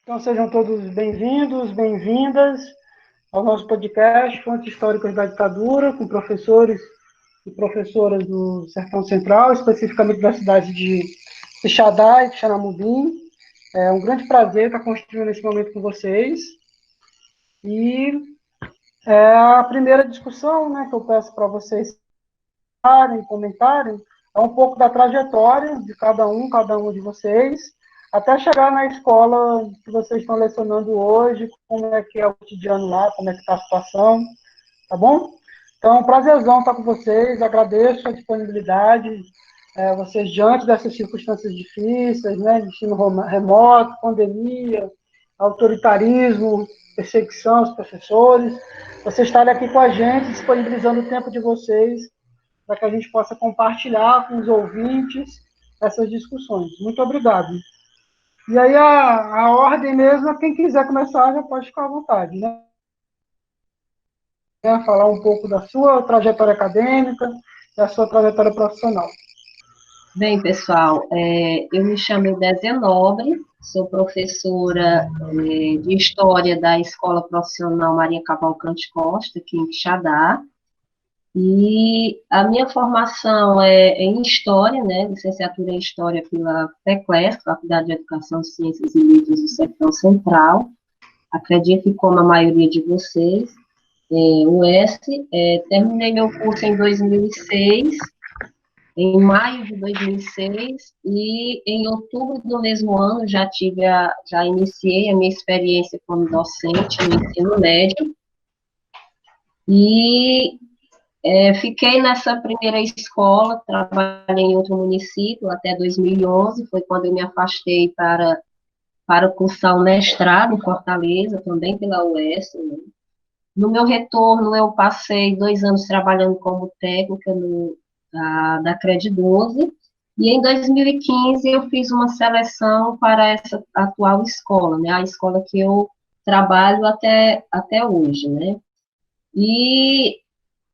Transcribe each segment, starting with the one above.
Então, sejam todos bem-vindos, bem-vindas ao nosso podcast Fontes Históricas da Ditadura, com professores e professoras do Sertão Central, especificamente da cidade de Quixadá e Quixeramobim. É um grande prazer estar construindo esse momento com vocês. E a primeira discussão, né, que eu peço para vocês comentarem, é um pouco da trajetória de cada uma de vocês, até chegar na escola que vocês estão lecionando hoje, como é que é o cotidiano lá, como é que está a situação, tá bom? Então, prazerzão estar com vocês, agradeço a disponibilidade, vocês diante dessas circunstâncias difíceis, né, de ensino remoto, pandemia, autoritarismo, perseguição aos professores, vocês estarem aqui com a gente, disponibilizando o tempo de vocês para que a gente possa compartilhar com os ouvintes essas discussões. Muito obrigado. E aí a ordem mesmo, quem quiser começar já pode ficar à vontade, né? Falar um pouco da sua trajetória acadêmica, da sua trajetória profissional. Bem, pessoal, eu me chamo Désia Nobre, sou professora de História da Escola Profissional Maria Cavalcante Costa, aqui em Quixadá, e a minha formação é em História, né, licenciatura em História pela FECLES, Faculdade de Educação, Ciências e Letras do Sertão Central, acredito que como a maioria de vocês, terminei meu curso em 2006, em maio de 2006, e em outubro do mesmo ano já iniciei a minha experiência como docente no ensino médio, e fiquei nessa primeira escola, trabalhei em outro município até 2011, foi quando eu me afastei para cursar um mestrado em Fortaleza, também pela UES, né? No meu retorno, eu passei 2 anos trabalhando como técnica da Cred12, e em 2015 eu fiz uma seleção para essa atual escola, né, a escola que eu trabalho até hoje, né. E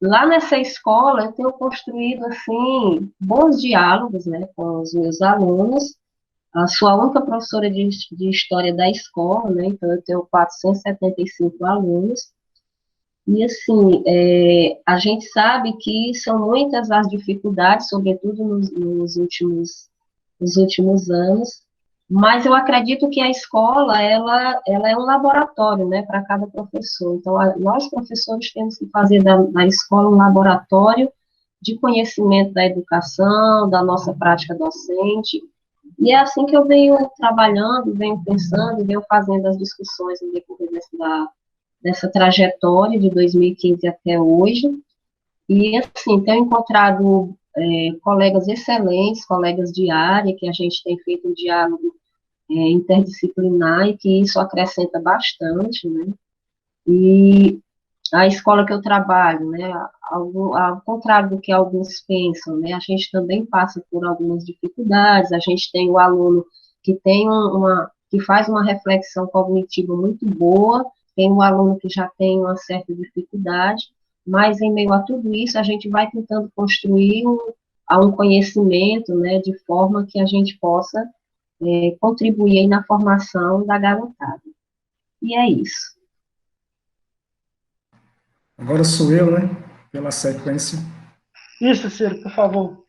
lá nessa escola eu tenho construído, assim, bons diálogos, né, com os meus alunos. Sou a única professora de história da escola, né, então eu tenho 475 alunos, e, assim, a gente sabe que são muitas as dificuldades, sobretudo nos últimos anos, mas eu acredito que a escola, ela é um laboratório, né, para cada professor. Então, nós, professores, temos que fazer da escola um laboratório de conhecimento da educação, da nossa prática docente, e é assim que eu venho trabalhando, venho pensando, venho fazendo as discussões no decorrer dessa trajetória de 2015 até hoje, e assim, tenho encontrado colegas excelentes, colegas de área, que a gente tem feito um diálogo interdisciplinar, e que isso acrescenta bastante, né, e a escola que eu trabalho, né, ao contrário do que alguns pensam, né, a gente também passa por algumas dificuldades, a gente tem o aluno que tem que faz uma reflexão cognitiva muito boa, tem um aluno que já tem uma certa dificuldade, mas em meio a tudo isso, a gente vai tentando construir um conhecimento, né, de forma que a gente possa contribuir aí na formação da garotada. E é isso. Agora sou eu, né? Pela sequência. Isso, Ciro, por favor.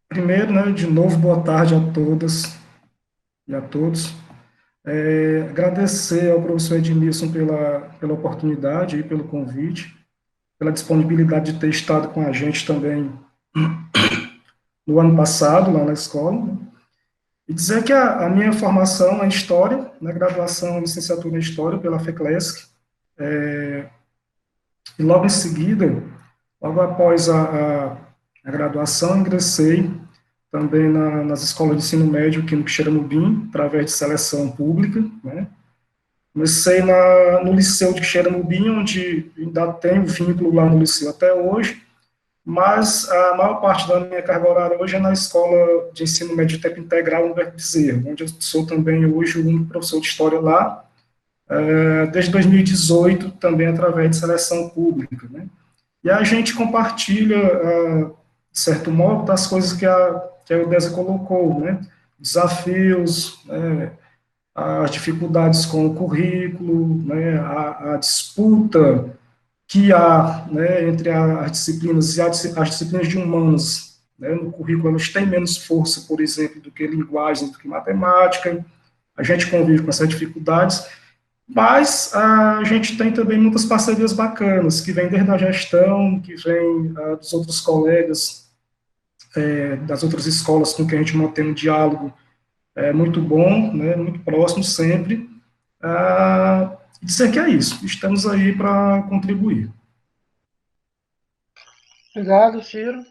Primeiro, né, de novo, boa tarde a todas e a todos. Agradecer ao professor Edmilson pela oportunidade e pelo convite, pela disponibilidade de ter estado com a gente também no ano passado, lá na escola, né? E dizer que a minha formação é em História, na graduação, licenciatura em História pela FECLESC, e logo em seguida, logo após a graduação, ingressei também nas escolas de ensino médio aqui no Quixeramobim, através de seleção pública, né? Comecei no Liceu de Quixeramobim, onde ainda tenho vínculo lá no Liceu até hoje, mas a maior parte da minha carga horária hoje é na Escola de Ensino Médio de Tempo Integral Humberto Bezerra, onde eu sou também hoje o único professor de História lá, desde 2018, também através de seleção pública, né? E a gente compartilha, de certo modo, das coisas que a Eudésia colocou, né? Desafios, as dificuldades com o currículo, né, a disputa que há, né, entre as disciplinas e as disciplinas de humanas, né, no currículo elas têm menos força, por exemplo, do que linguagem, do que matemática. A gente convive com essas dificuldades, mas a gente tem também muitas parcerias bacanas, que vêm desde a gestão, que vêm dos outros colegas, das outras escolas com quem a gente mantém um diálogo muito bom, né, muito próximo sempre. Dizer que é isso, estamos aí para contribuir. Obrigado, Ciro.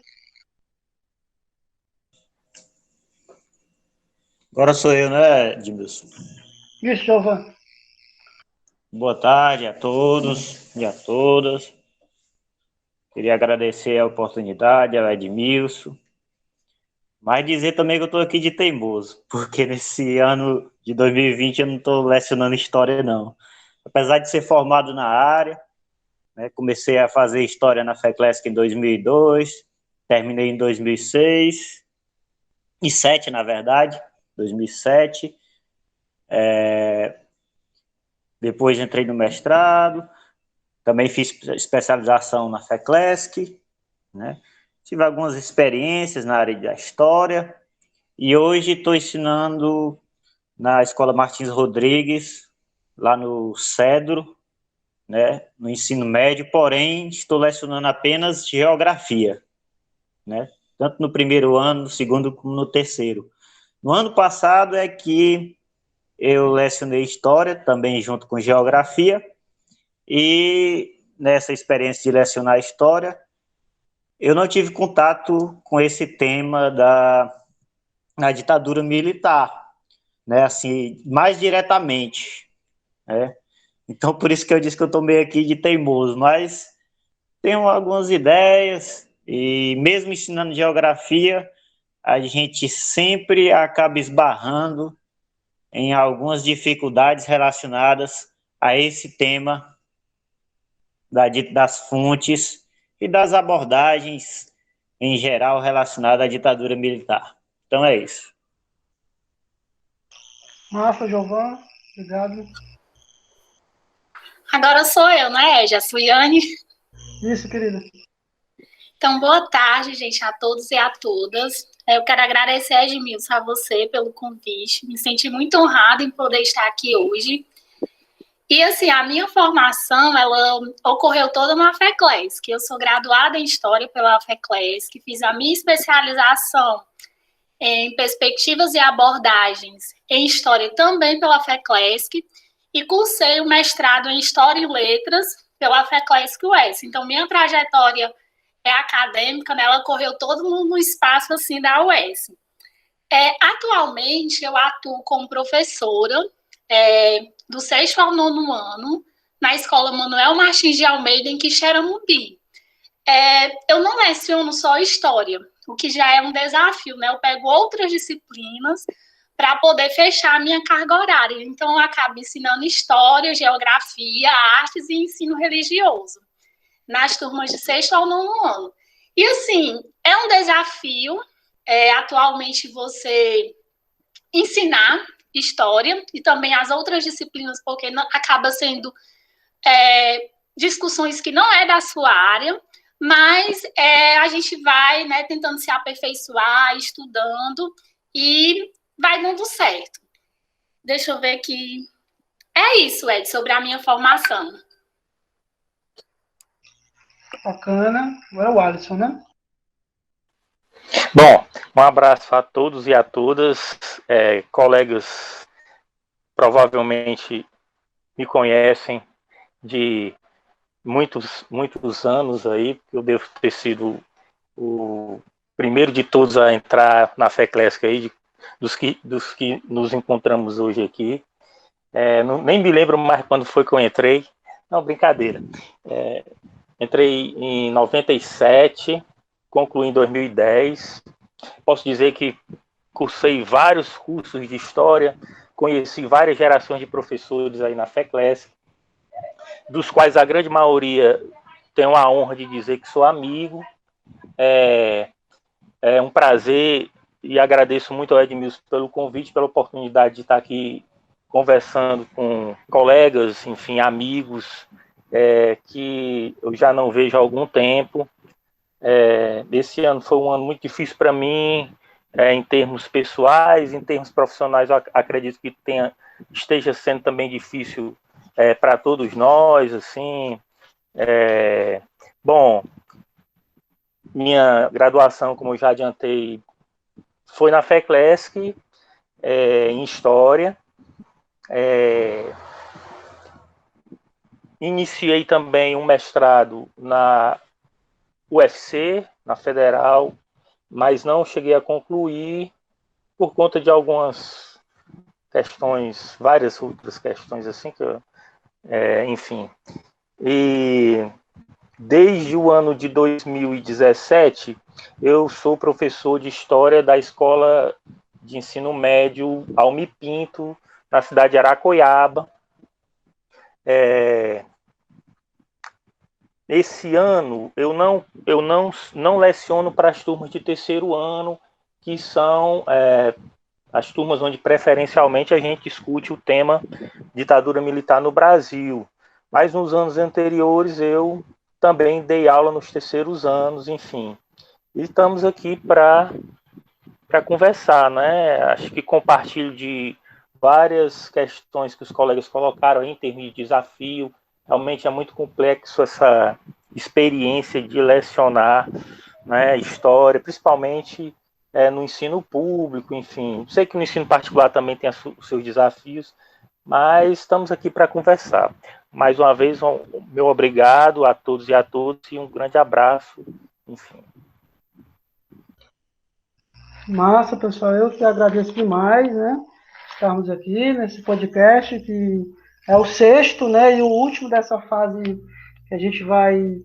Agora sou eu, né, Edmilson? Isso, Giovan. Boa tarde a todos e a todas. Queria agradecer a oportunidade ao Edmilson, mas dizer também que eu estou aqui de teimoso, porque nesse ano de 2020 eu não estou lecionando história, não. Apesar de ser formado na área, né, comecei a fazer história na FECLESC em 2002, terminei em 2006, e 2007, na verdade, 2007. Depois entrei no mestrado, também fiz especialização na FECLESC, né? Tive algumas experiências na área da história, e hoje estou ensinando na Escola Martins Rodrigues, lá no Cedro, né, no ensino médio, porém estou lecionando apenas geografia, né, tanto no primeiro ano, no segundo como no terceiro. No ano passado é que eu lecionei história, também junto com geografia, e nessa experiência de lecionar história, eu não tive contato com esse tema na ditadura militar, né, assim, mais diretamente, né? Então, por isso que eu disse que eu estou meio aqui de teimoso, mas tenho algumas ideias, e mesmo ensinando geografia, a gente sempre acaba esbarrando em algumas dificuldades relacionadas a esse tema das fontes e das abordagens em geral relacionadas à ditadura militar. Então é isso. Massa, Giovan. Obrigado. Agora sou eu, né, Suiane? Isso, querida. Então, boa tarde, gente, a todos e a todas. Eu quero agradecer, Edmilson, a você pelo convite. Me senti muito honrada em poder estar aqui hoje. E, assim, a minha formação, ela ocorreu toda na FECLESC, que eu sou graduada em História pela FECLESC, que fiz a minha especialização em Perspectivas e Abordagens em História também pela FECLESC, e cursei o mestrado em História e Letras pela FECLESC-US. Então, minha trajetória acadêmica, né, ela correu todo no espaço assim, da UES. Atualmente, eu atuo como professora do 6º ao 9º ano, na Escola Manuel Martins de Almeida, em Quixeramobim. Eu não leciono só História, o que já é um desafio, né? Eu pego outras disciplinas para poder fechar a minha carga horária. Então, eu acabo ensinando História, Geografia, Artes e Ensino Religioso, nas turmas de 6º ao 9º ano. E, assim, é um desafio, atualmente, você ensinar História e também as outras disciplinas, porque acaba sendo discussões que não é da sua área, mas a gente vai, né, tentando se aperfeiçoar, estudando, e vai dando certo. Deixa eu ver aqui. É isso, Ed, sobre a minha formação. Bacana. Agora é o Alisson, né? Bom, um abraço a todos e a todas. Colegas provavelmente me conhecem de muitos anos aí, eu devo ter sido o primeiro de todos a entrar na FECLESC aí, dos que nos encontramos hoje aqui. Nem me lembro mais quando foi que eu entrei. Não, brincadeira. Entrei em 97, concluí em 2010. Posso dizer que cursei vários cursos de História, conheci várias gerações de professores aí na FECLESC, dos quais a grande maioria tenho a honra de dizer que sou amigo. É um prazer, e agradeço muito ao Edmilson pelo convite, pela oportunidade de estar aqui conversando com colegas, enfim, amigos, que eu já não vejo há algum tempo. Esse ano foi um ano muito difícil para mim, em termos pessoais, em termos profissionais, eu acredito que esteja sendo também difícil para todos nós, assim. Bom, minha graduação, como eu já adiantei, foi na FECLESC, em História. Iniciei também um mestrado na UFC, na Federal, mas não cheguei a concluir por conta de algumas questões, várias outras questões assim, enfim. E desde o ano de 2017, eu sou professor de História da Escola de Ensino Médio Almi Pinto, na cidade de Aracoiaba. Esse ano eu não leciono para as turmas de terceiro ano, que são as turmas onde preferencialmente a gente discute o tema ditadura militar no Brasil. Mas nos anos anteriores eu também dei aula nos terceiros anos, enfim. E estamos aqui para conversar, né? Acho que compartilho de várias questões que os colegas colocaram aí, em termos de desafio. Realmente é muito complexo essa experiência de lecionar, né, história, principalmente no ensino público, enfim. Sei que no ensino particular também tem os seus desafios, mas estamos aqui para conversar. Mais uma vez, meu obrigado a todos e a todas e um grande abraço, enfim. Massa, pessoal, eu que agradeço demais, né, estarmos aqui nesse podcast, que é o sexto, né, e o último dessa fase que a gente vai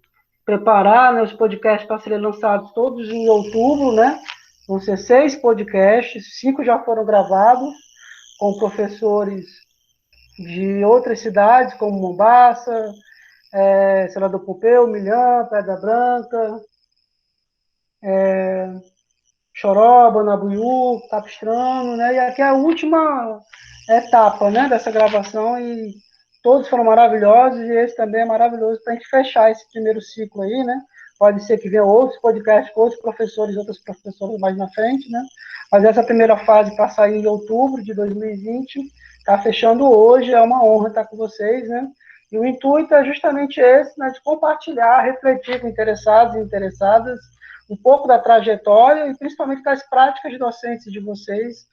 preparar, né, os podcasts para serem lançados todos em outubro, né, vão ser 6 podcasts, 5 já foram gravados, com professores de outras cidades, como Mombaça, Senador Pompeu, Milhã, Pedra Branca, Choroba, Nabuiú, Capistrano, né? E aqui é a última etapa, né, dessa gravação, e todos foram maravilhosos, e esse também é maravilhoso para a gente fechar esse primeiro ciclo aí, né? Pode ser que venham outros podcasts com outros professores, outras professoras mais na frente, né? Mas essa primeira fase para sair em outubro de 2020, está fechando hoje, é uma honra estar com vocês, né? E o intuito é justamente esse, né, de compartilhar, refletir com interessados e interessadas um pouco da trajetória e principalmente das práticas docentes de vocês,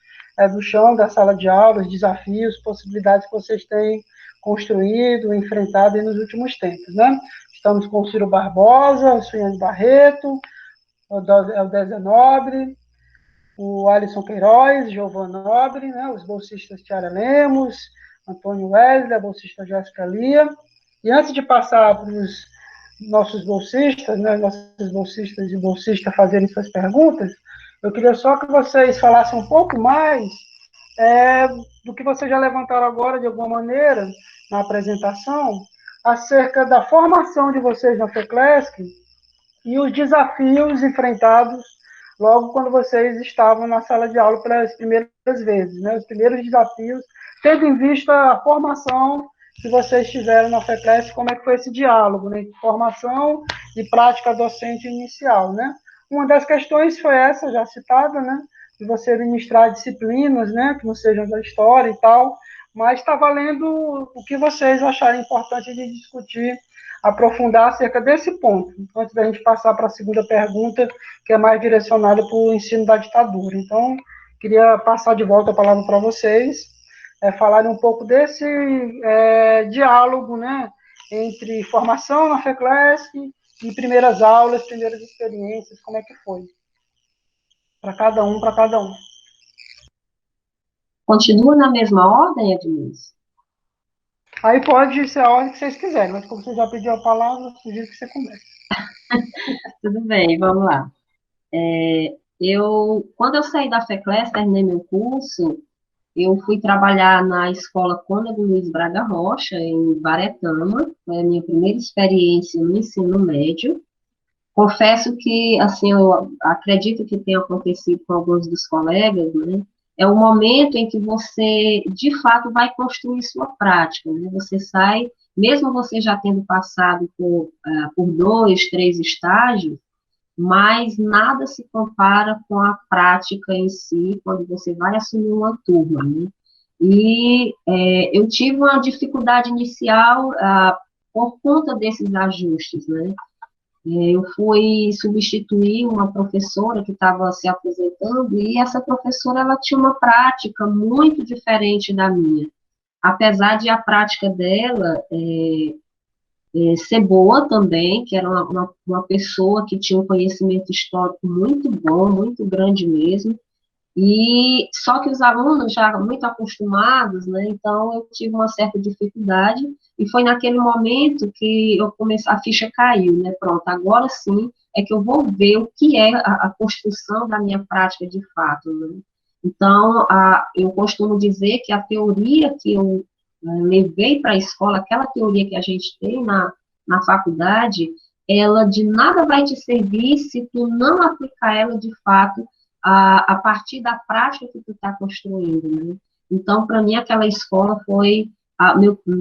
do chão, da sala de aula, os desafios, possibilidades que vocês têm construído, enfrentado nos últimos tempos, né? Estamos com o Ciro Barbosa, o Suiane Barreto, o Eldésia Nobre, o Alisson Queiroz, Giovana Nobre, né? Os bolsistas Tiara Lemos, Antônio Wesley, a bolsista Jéssica Lia. E antes de passar para os nossos bolsistas, né, nossos bolsistas e bolsistas fazerem suas perguntas, eu queria só que vocês falassem um pouco mais do que vocês já levantaram agora, de alguma maneira, na apresentação, acerca da formação de vocês na FECLESC e os desafios enfrentados logo quando vocês estavam na sala de aula pelas primeiras vezes, né, os primeiros desafios, tendo em vista a formação que vocês tiveram na FECLESC, como é que foi esse diálogo, né, de formação e prática docente inicial, né? Uma das questões foi essa, já citada, né, de você ministrar disciplinas, né, que não sejam da história e tal, mas está valendo o que vocês acharem importante de discutir, aprofundar acerca desse ponto, antes da gente passar para a segunda pergunta, que é mais direcionada para o ensino da ditadura. Então, queria passar de volta a palavra para vocês, falarem um pouco desse diálogo, né, entre formação na FECLESC e primeiras aulas, primeiras experiências, como é que foi? Para cada um, para cada um. Continua na mesma ordem, Edmilson? Aí pode ser a ordem que vocês quiserem, mas como você já pediu a palavra, sugiro que você comece. Tudo bem, vamos lá. Quando eu saí da FECLESC, terminei meu curso, eu fui trabalhar na escola Cônego Luiz Braga Rocha, em Baretama, foi a minha primeira experiência no ensino médio. Confesso que, assim, eu acredito que tenha acontecido com alguns dos colegas, né? é o momento em que você, de fato, vai construir sua prática, né? Você sai, mesmo você já tendo passado por 2, 3 estágios, mas nada se compara com a prática em si, quando você vai assumir uma turma, né? E eu tive uma dificuldade inicial por conta desses ajustes, né? Eu fui substituir uma professora que estava se aposentando, e essa professora, ela tinha uma prática muito diferente da minha. Apesar de a prática dela ser boa também, que era uma pessoa que tinha um conhecimento histórico muito bom, muito grande mesmo, e só que os alunos já muito acostumados, né, então eu tive uma certa dificuldade, e foi naquele momento que eu comecei, a ficha caiu, né, pronto, agora sim é que eu vou ver o que é a construção da minha prática de fato, né. Então, eu costumo dizer que a teoria que eu levei para a escola, aquela teoria que a gente tem na faculdade, ela de nada vai te servir se tu não aplicar ela de fato a partir da prática que tu está construindo, né? Então, para mim, aquela escola foi,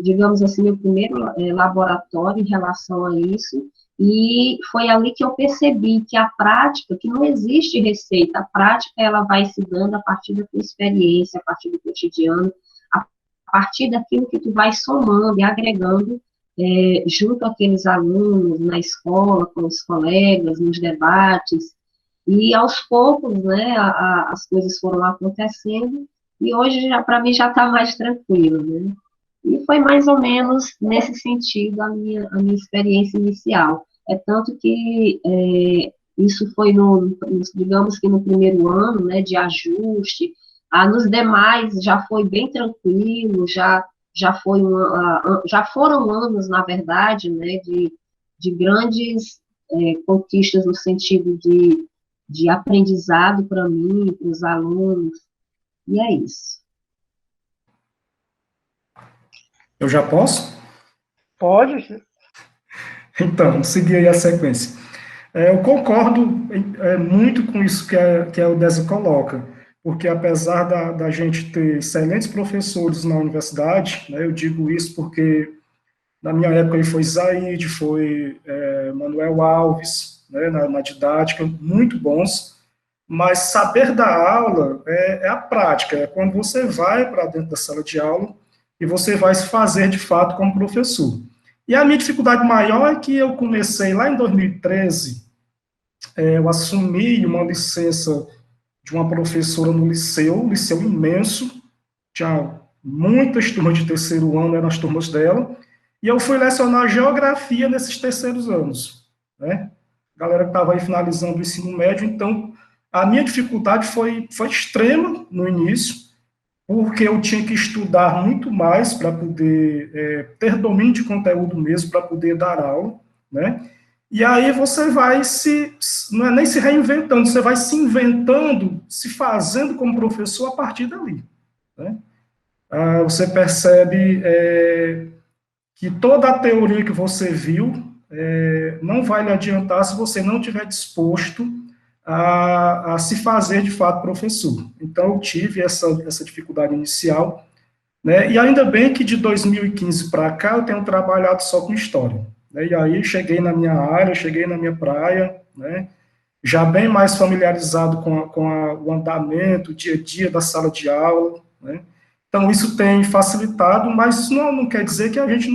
digamos assim, meu primeiro laboratório em relação a isso, e foi ali que eu percebi que a prática, que não existe receita, a prática, ela vai se dando a partir da tua experiência, a partir do cotidiano, a partir daquilo que tu vai somando e agregando junto àqueles alunos, na escola, com os colegas, nos debates, e aos poucos, né, as coisas foram acontecendo, e hoje, para mim, já está mais tranquilo, né? E foi mais ou menos nesse sentido a minha experiência inicial. É tanto que isso foi, digamos que no primeiro ano, né, de ajuste, nos demais já foi bem tranquilo, já foram anos, na verdade, né, de grandes conquistas no sentido de aprendizado para mim, para os alunos, e é isso. Eu já posso? Pode. Então, seguir aí a sequência. Eu concordo muito com isso que a Eudésia coloca, porque apesar da gente ter excelentes professores na universidade, né, eu digo isso porque na minha época aí foi Zaide, foi Manuel Alves, né, na didática, muito bons, mas saber dar aula é a prática, é quando você vai para dentro da sala de aula e você vai se fazer de fato como professor. E a minha dificuldade maior é que eu comecei lá em 2013, eu assumi uma licença de uma professora no liceu imenso, tinha muitas turmas de terceiro ano, eram as turmas dela, e eu fui lecionar geografia nesses terceiros anos, né? A galera que estava aí finalizando o ensino médio, então a minha dificuldade foi extrema no início, porque eu tinha que estudar muito mais para poder ter domínio de conteúdo mesmo, para poder dar aula, né? E aí você vai não é nem se reinventando, você vai se inventando, se fazendo como professor a partir dali, né? Você percebe que toda a teoria que você viu não vai lhe adiantar se você não estiver disposto a se fazer de fato professor. Então, eu tive essa dificuldade inicial, né? E ainda bem que de 2015 para cá eu tenho trabalhado só com história, né? E aí cheguei na minha área, cheguei na minha praia, né? Já bem mais familiarizado com o andamento, o dia a dia da sala de aula, né? Então, isso tem facilitado, mas isso não quer dizer que a gente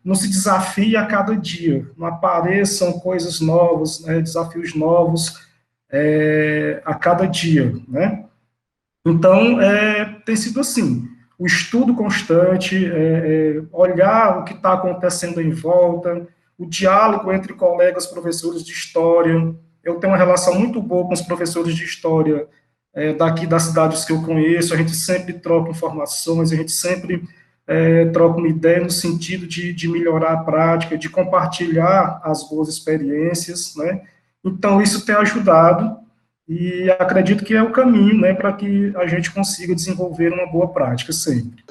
não se desafie a cada dia, não apareçam coisas novas, né, desafios novos a cada dia, né? Então, tem sido assim, o estudo constante, olhar o que está acontecendo em volta, o diálogo entre colegas professores de história. Eu tenho uma relação muito boa com os professores de história daqui das cidades que eu conheço, a gente sempre troca informações, a gente sempre troca uma ideia no sentido de melhorar a prática, de compartilhar as boas experiências, né? Então, isso tem ajudado, e acredito que é o caminho, né, para que a gente consiga desenvolver uma boa prática sempre.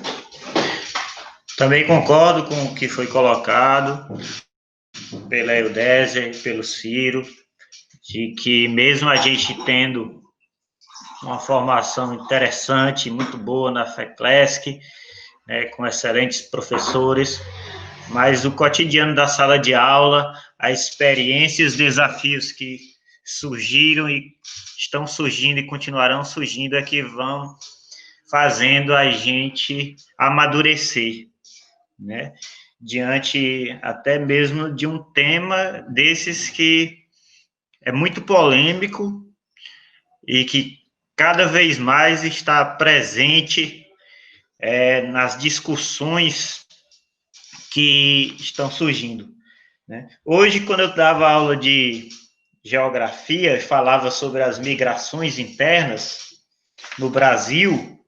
Também concordo com o que foi colocado pela Eudésia e pelo Ciro, de que mesmo a gente tendo uma formação interessante, muito boa na FECLESC, né, com excelentes professores, mas o cotidiano da sala de aula, a experiência e os desafios que surgiram e estão surgindo e continuarão surgindo é que vão fazendo a gente amadurecer, né? Diante até mesmo de um tema desses que é muito polêmico e que cada vez mais está presente nas discussões que estão surgindo, né? Hoje, quando eu dava aula de geografia e falava sobre as migrações internas no Brasil,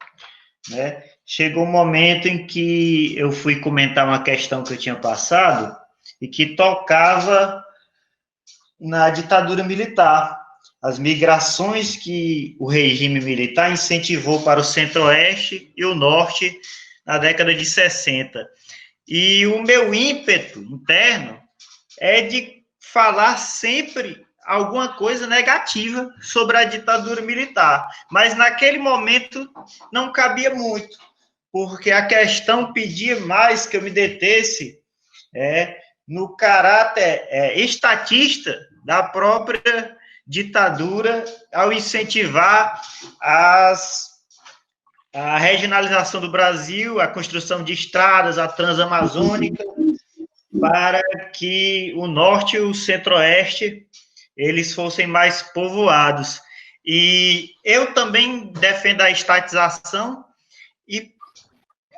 né, chegou um momento em que eu fui comentar uma questão que eu tinha passado e que tocava na ditadura militar, as migrações que o regime militar incentivou para o centro-oeste e o norte na década de 60. E o meu ímpeto interno é de falar sempre alguma coisa negativa sobre a ditadura militar, mas naquele momento não cabia muito, porque a questão pedia mais que eu me detesse no caráter estatista da própria ditadura ao incentivar a regionalização do Brasil, a construção de estradas, a transamazônica, para que o norte e o centro-oeste eles fossem mais povoados. E eu também defendo a estatização, e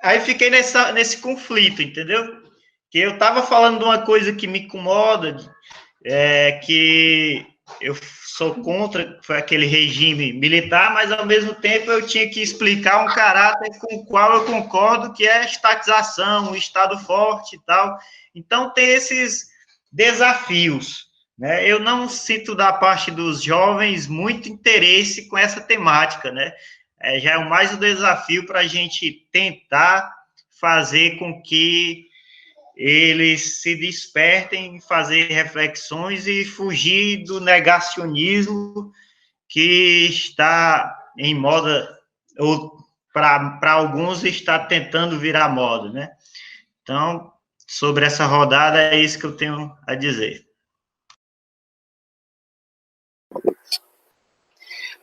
aí fiquei nesse conflito, entendeu? Que eu estava falando de uma coisa que me incomoda, que eu sou contra, foi aquele regime militar, mas ao mesmo tempo eu tinha que explicar um caráter com o qual eu concordo, que é a estatização, o Estado forte e tal. Então tem esses desafios, né? Eu não sinto da parte dos jovens muito interesse com essa temática, né? Já é mais um desafio para a gente tentar fazer com que eles se despertem, fazer reflexões e fugir do negacionismo que está em moda, ou para alguns está tentando virar moda, né? Então, sobre essa rodada, é isso que eu tenho a dizer.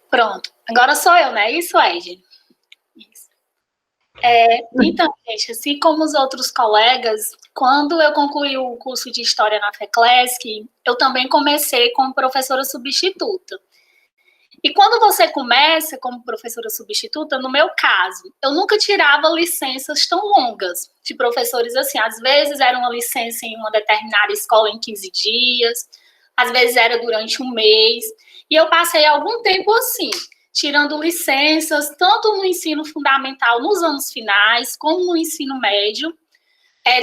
Pronto. Agora sou eu, né? Isso, Ed? Isso. Então, gente, assim como os outros colegas, quando eu concluí o curso de História na FECLESC, eu também comecei como professora substituta. E quando você começa como professora substituta, no meu caso, eu nunca tirava licenças tão longas de professores assim. Às vezes era uma licença em uma determinada escola em 15 dias, às vezes era durante um mês. E eu passei algum tempo assim, tirando licenças, tanto no ensino fundamental nos anos finais, como no ensino médio,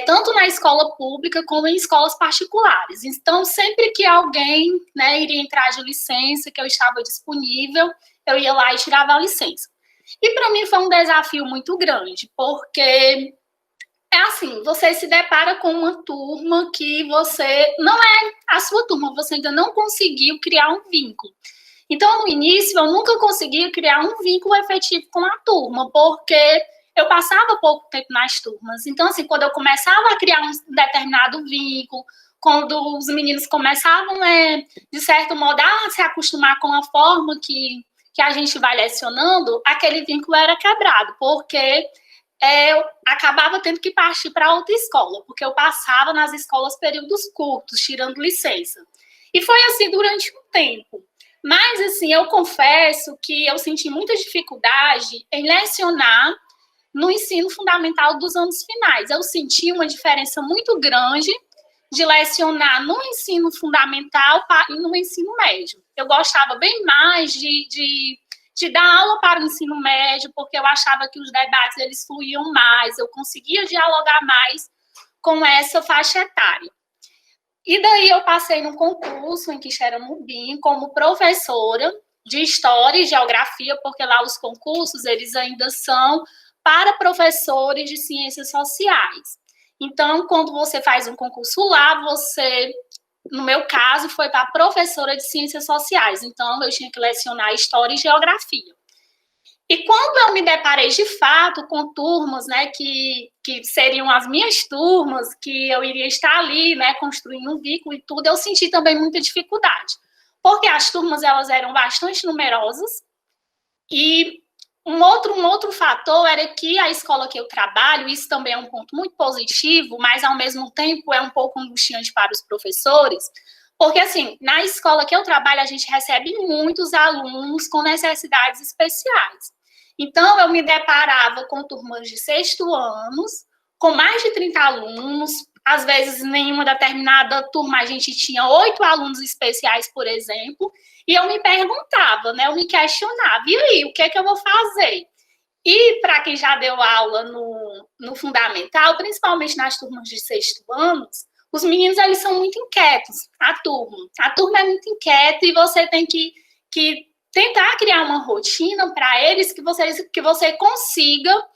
tanto na escola pública como em escolas particulares. Então, sempre que alguém, né, iria entrar de licença, que eu estava disponível, eu ia lá e tirava a licença. E para mim foi um desafio muito grande, porque assim, você se depara com uma turma que você não é a sua turma, você ainda não conseguiu criar um vínculo. Então, no início, eu nunca conseguia criar um vínculo efetivo com a turma, porque eu passava pouco tempo nas turmas. Então, assim, quando eu começava a criar um determinado vínculo, quando os meninos começavam, de certo modo, a se acostumar com a forma que a gente vai lecionando, aquele vínculo era quebrado, porque eu acabava tendo que partir para outra escola, porque eu passava nas escolas períodos curtos, tirando licença. E foi assim durante um tempo. Mas, assim, eu confesso que eu senti muita dificuldade em lecionar no ensino fundamental dos anos finais. Eu senti uma diferença muito grande de lecionar no ensino fundamental e no ensino médio. Eu gostava bem mais de dar aula para o ensino médio, porque eu achava que os debates eles fluíam mais, eu conseguia dialogar mais com essa faixa etária. E daí eu passei num concurso em Quixeramobim como professora de História e Geografia, porque lá os concursos eles ainda são para professores de Ciências Sociais. Então, quando você faz um concurso lá, você, no meu caso, foi para professora de Ciências Sociais. Então, eu tinha que lecionar História e Geografia. E quando eu me deparei de fato com turmas, né, que seriam as minhas turmas, que eu iria estar ali, né, construindo um vínculo e tudo, eu senti também muita dificuldade, porque as turmas elas eram bastante numerosas e um outro fator era que a escola que eu trabalho, isso também é um ponto muito positivo, mas ao mesmo tempo é um pouco angustiante para os professores, porque assim, na escola que eu trabalho, a gente recebe muitos alunos com necessidades especiais. Então, eu me deparava com turmas de 6º anos, com mais de 30 alunos, às vezes, em nenhuma determinada turma, a gente tinha 8 alunos especiais, por exemplo, e eu me perguntava, né, eu me questionava, e aí, o que é que eu vou fazer? E para quem já deu aula no fundamental, principalmente nas turmas de 6º anos, os meninos, eles são muito inquietos, a turma é muito inquieta e você tem que tentar criar uma rotina para eles que você consiga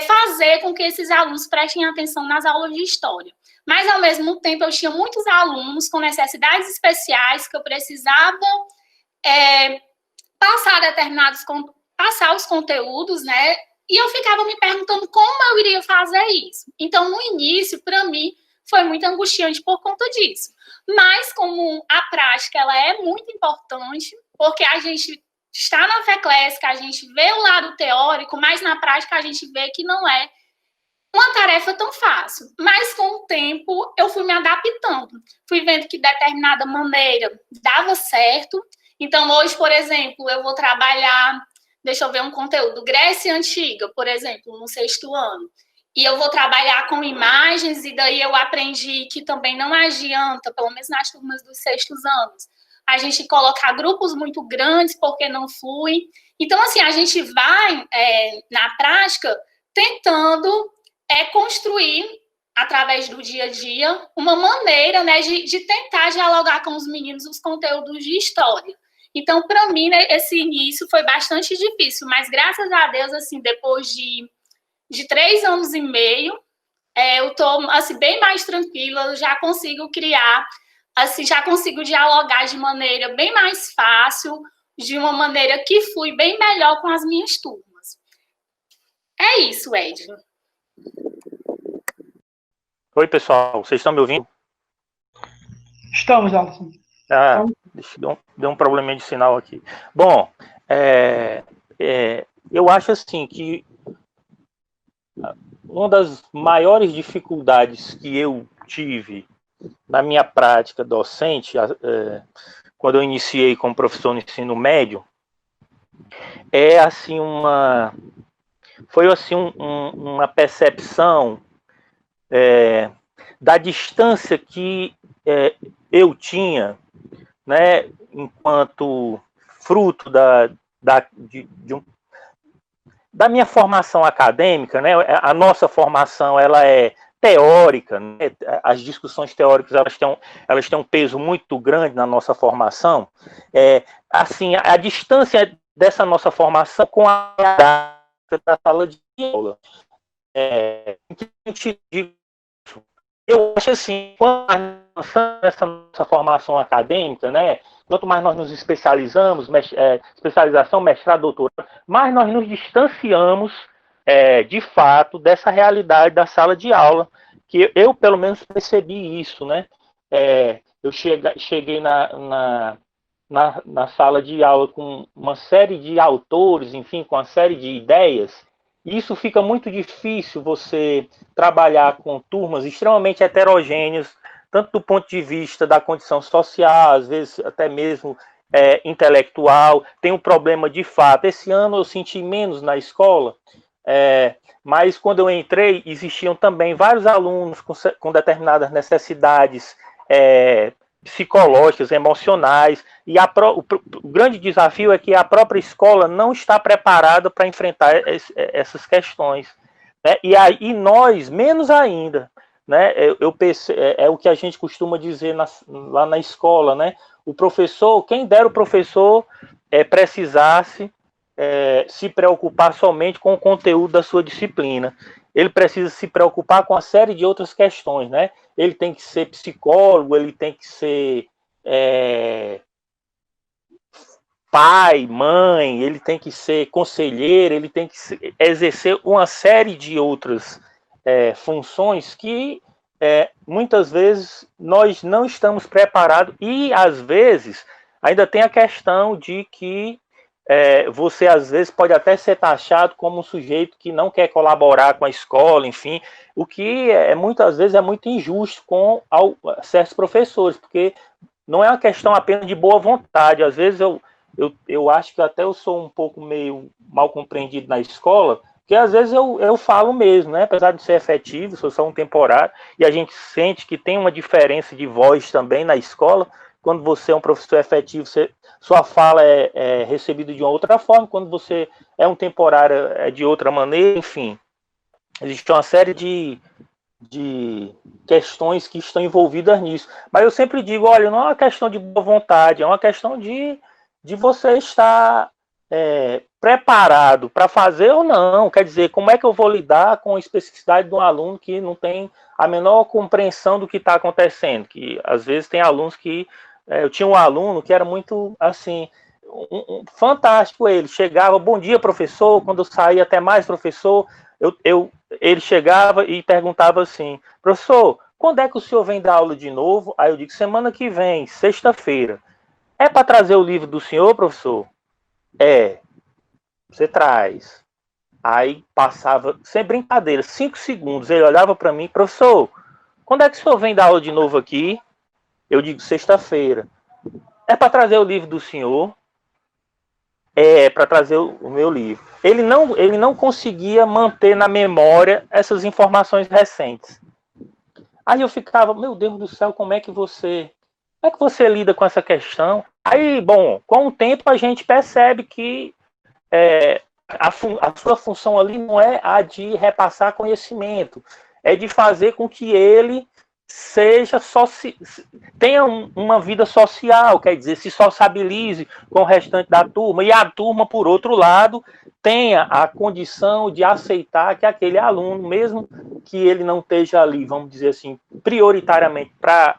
fazer com que esses alunos prestem atenção nas aulas de história. Mas, ao mesmo tempo, eu tinha muitos alunos com necessidades especiais que eu precisava passar os conteúdos, né? E eu ficava me perguntando como eu iria fazer isso. Então, no início, para mim, foi muito angustiante por conta disso. Mas, como a prática ela é muito importante, porque a gente está na FECLESC, a gente vê o lado teórico, mas na prática a gente vê que não é uma tarefa tão fácil. Mas, com o tempo, eu fui me adaptando. Fui vendo que, de determinada maneira, dava certo. Então, hoje, por exemplo, eu vou trabalhar, deixa eu ver um conteúdo, Grécia Antiga, por exemplo, no 6º ano. E eu vou trabalhar com imagens, e daí eu aprendi que também não adianta, pelo menos nas turmas dos 6º anos, a gente colocar grupos muito grandes, porque não flui. Então, assim, a gente vai, na prática, tentando construir, através do dia a dia, uma maneira, né, de tentar dialogar com os meninos os conteúdos de história. Então, para mim, né, esse início foi bastante difícil, mas graças a Deus, assim, depois de 3 anos e meio, eu estou assim, bem mais tranquila, já consigo criar, assim, já consigo dialogar de maneira bem mais fácil, de uma maneira que flui bem melhor com as minhas turmas. É isso, Ed. Oi, pessoal, vocês estão me ouvindo? Estamos, Alisson. Deu um probleminha de sinal aqui. Bom, eu acho assim que uma das maiores dificuldades que eu tive na minha prática docente, quando eu iniciei como professor no ensino médio, foi assim uma percepção da distância que eu tinha, né, enquanto fruto da minha formação acadêmica, né? A nossa formação ela é teórica, né? As discussões teóricas elas têm um peso muito grande na nossa formação. Assim, a distância dessa nossa formação com a da sala de aula. Eu acho assim, quanto mais nessa nossa formação acadêmica, né? Quanto mais nós nos especializamos, especialização, mestrado, doutorado, mais nós nos distanciamos, de fato, dessa realidade da sala de aula, que eu pelo menos percebi isso, né? Eu cheguei na sala de aula com uma série de autores, enfim, com uma série de ideias, e isso fica muito difícil você trabalhar com turmas extremamente heterogêneas, tanto do ponto de vista da condição social, às vezes até mesmo intelectual. Tem um problema de fato. Esse ano eu senti menos na escola, mas quando eu entrei, existiam também vários alunos com determinadas necessidades psicológicas, emocionais, e o grande desafio é que a própria escola não está preparada para enfrentar essas questões, né? E nós, menos ainda, né? É o que a gente costuma dizer lá na escola, né? O professor, quem dera o professor precisasse se preocupar somente com o conteúdo da sua disciplina. Ele precisa se preocupar com uma série de outras questões, né? Ele tem que ser psicólogo, ele tem que ser pai, mãe, ele tem que ser conselheiro, ele tem que exercer uma série de outras funções que muitas vezes nós não estamos preparados, e às vezes ainda tem a questão de que você às vezes pode até ser taxado como um sujeito que não quer colaborar com a escola, enfim, o que muitas vezes é muito injusto com certos professores, porque não é uma questão apenas de boa vontade. Às vezes eu acho que até eu sou um pouco meio mal compreendido na escola, porque às vezes eu falo mesmo, né? Apesar de ser efetivo, sou só um temporário, e a gente sente que tem uma diferença de voz também na escola. Quando você é um professor efetivo, sua fala é recebida de uma outra forma. Quando você é um temporário, é de outra maneira. Enfim, existe uma série de questões que estão envolvidas nisso. Mas eu sempre digo, olha, não é uma questão de boa vontade, é uma questão de você estar preparado para fazer ou não. Quer dizer, como é que eu vou lidar com a especificidade de um aluno que não tem a menor compreensão do que está acontecendo? Que às vezes tem alunos que... eu tinha um aluno que era muito, assim, fantástico. Ele chegava, bom dia, professor. Quando eu saía, até mais, professor. Ele chegava e perguntava assim, professor, quando é que o senhor vem dar aula de novo? Aí eu digo, semana que vem, sexta-feira. É para trazer o livro do senhor, professor? Você traz. Aí passava, sem brincadeira, 5 segundos, ele olhava para mim, professor, quando é que o senhor vem dar aula de novo aqui? Eu digo, sexta-feira. É para trazer o livro do senhor? É para trazer o meu livro. Ele não conseguia manter na memória essas informações recentes. Aí eu ficava, meu Deus do céu, como é que você lida com essa questão? Aí, bom, com o tempo a gente percebe que a sua função ali não é a de repassar conhecimento, é de fazer com que ele tenha uma vida social, quer dizer, se sociabilize com o restante da turma, e a turma, por outro lado, tenha a condição de aceitar que aquele aluno, mesmo que ele não esteja ali, vamos dizer assim, prioritariamente para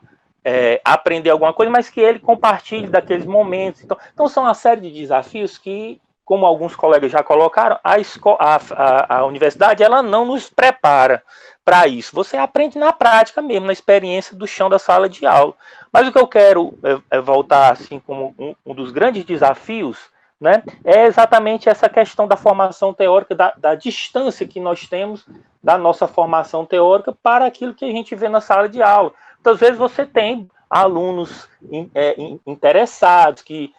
aprender alguma coisa, mas que ele compartilhe daqueles momentos. Então são uma série de desafios que, como alguns colegas já colocaram, a universidade ela não nos prepara para isso. Você aprende na prática mesmo, na experiência do chão da sala de aula. Mas o que eu quero voltar assim como um dos grandes desafios, né, é exatamente essa questão da formação teórica, da distância que nós temos da nossa formação teórica para aquilo que a gente vê na sala de aula. Muitas vezes você tem alunos interessados que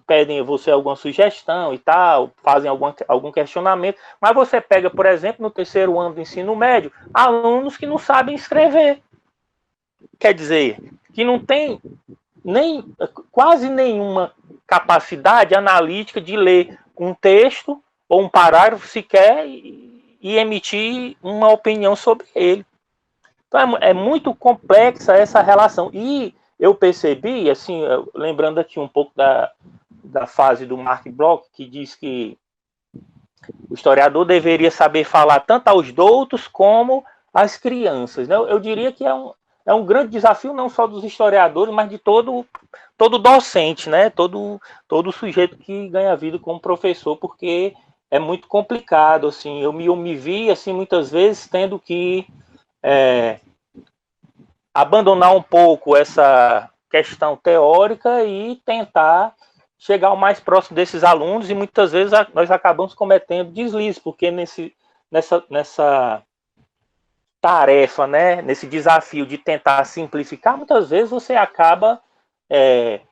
pedem a você alguma sugestão e tal, fazem algum questionamento, mas você pega, por exemplo, no terceiro ano do ensino médio, alunos que não sabem escrever. Quer dizer, que não tem quase nenhuma capacidade analítica de ler um texto ou um parágrafo sequer e emitir uma opinião sobre ele. Então é muito complexa essa relação. E eu percebi, assim, lembrando aqui um pouco da fase do Mark Bloch, que diz que o historiador deveria saber falar tanto aos doutos como às crianças, né? Eu diria que é um grande desafio não só dos historiadores, mas de todo docente, né? Todo sujeito que ganha vida como professor, porque é muito complicado, assim. Eu me vi, assim, muitas vezes tendo que abandonar um pouco essa questão teórica e tentar chegar o mais próximo desses alunos, e muitas vezes nós acabamos cometendo deslizes, porque nessa tarefa, né, nesse desafio de tentar simplificar, muitas vezes você acaba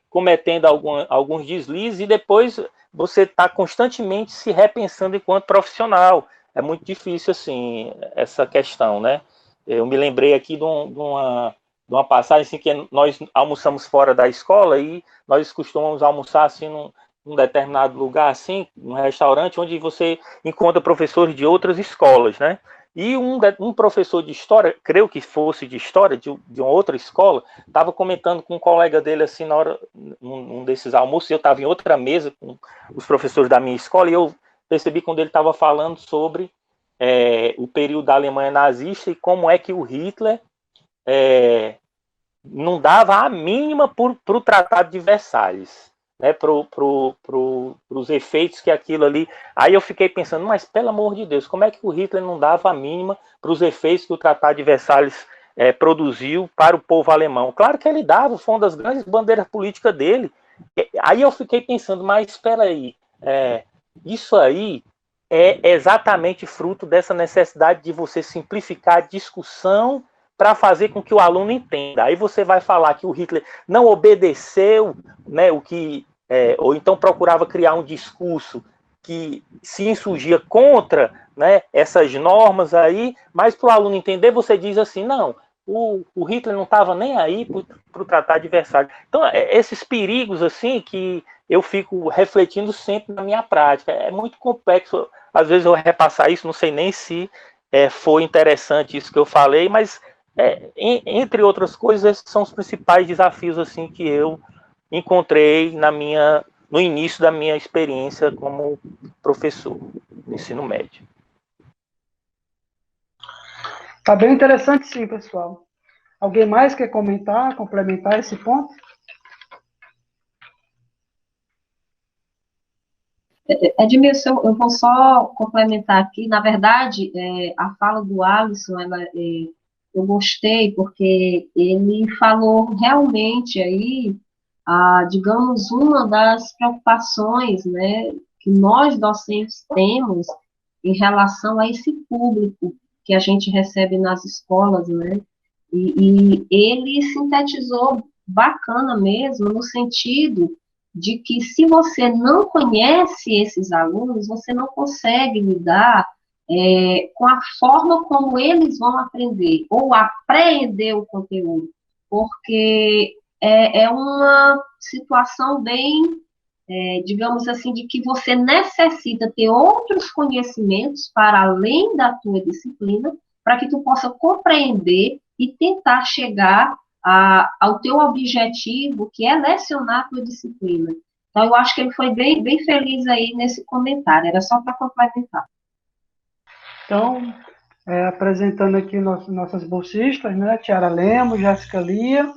cometendo alguns deslizes e depois você está constantemente se repensando enquanto profissional. É muito difícil, assim, essa questão, né? Eu me lembrei aqui de uma passagem assim, que nós almoçamos fora da escola e nós costumamos almoçar assim num determinado lugar, assim, num restaurante, onde você encontra professores de outras escolas, né? E um professor de história, creio que fosse de história, de uma outra escola, estava comentando com um colega dele, assim, na hora, num desses almoços. Eu estava em outra mesa com os professores da minha escola, e eu percebi quando ele estava falando sobre o período da Alemanha nazista e como é que o Hitler não dava a mínima para o Tratado de Versalhes. né, para os efeitos que aquilo ali... Aí eu fiquei pensando, mas pelo amor de Deus, como é que o Hitler não dava a mínima para os efeitos que o Tratado de Versalhes produziu para o povo alemão? Claro que ele dava, foi uma das grandes bandeiras políticas dele. Aí eu fiquei pensando, mas espera aí, isso aí é exatamente fruto dessa necessidade de você simplificar a discussão para fazer com que o aluno entenda. Aí você vai falar que o Hitler não obedeceu, né, ou então procurava criar um discurso que se insurgia contra, né, essas normas aí, mas para o aluno entender, você diz assim, não, o Hitler não estava nem aí para o Tratado de Versalhes. Então, esses perigos assim que eu fico refletindo sempre na minha prática. É muito complexo, às vezes eu repassar isso, não sei nem se foi interessante isso que eu falei, mas entre outras coisas, esses são os principais desafios assim que eu encontrei no início da minha experiência como professor no ensino médio. Tá bem interessante, sim, pessoal. Alguém mais quer comentar, complementar esse ponto? Edmilson, eu vou só complementar aqui. Na verdade, a fala do Alisson, eu gostei, porque ele falou realmente aí, digamos, uma das preocupações, né, que nós docentes temos em relação a esse público que a gente recebe nas escolas, né, e ele sintetizou bacana mesmo, no sentido de que se você não conhece esses alunos, você não consegue lidar com a forma como eles vão aprender, ou apreender o conteúdo, porque é uma situação bem, digamos assim, de que você necessita ter outros conhecimentos para além da tua disciplina, para que tu possa compreender e tentar chegar ao teu objetivo, que é lecionar a tua disciplina. Então, eu acho que ele foi bem, bem feliz aí nesse comentário, era só para complementar. Então, apresentando aqui nossas bolsistas, né? Tiara Lemos, Jéssica Lia,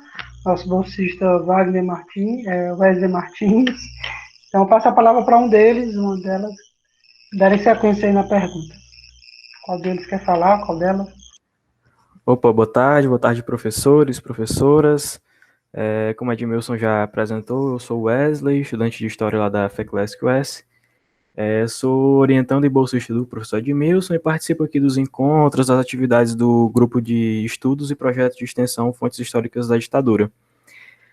nosso bolsista Wesley Martins. Então, passo a palavra para uma delas, darem sequência aí na pergunta. Qual deles quer falar? Qual delas? Opa, boa tarde, professores, professoras. Como a Edmilson já apresentou, eu sou Wesley, estudante de História lá da FECLESC US. Sou orientando e bolsista do professor Edmilson e participo aqui dos encontros, das atividades do grupo de estudos e projetos de extensão Fontes Históricas da Ditadura.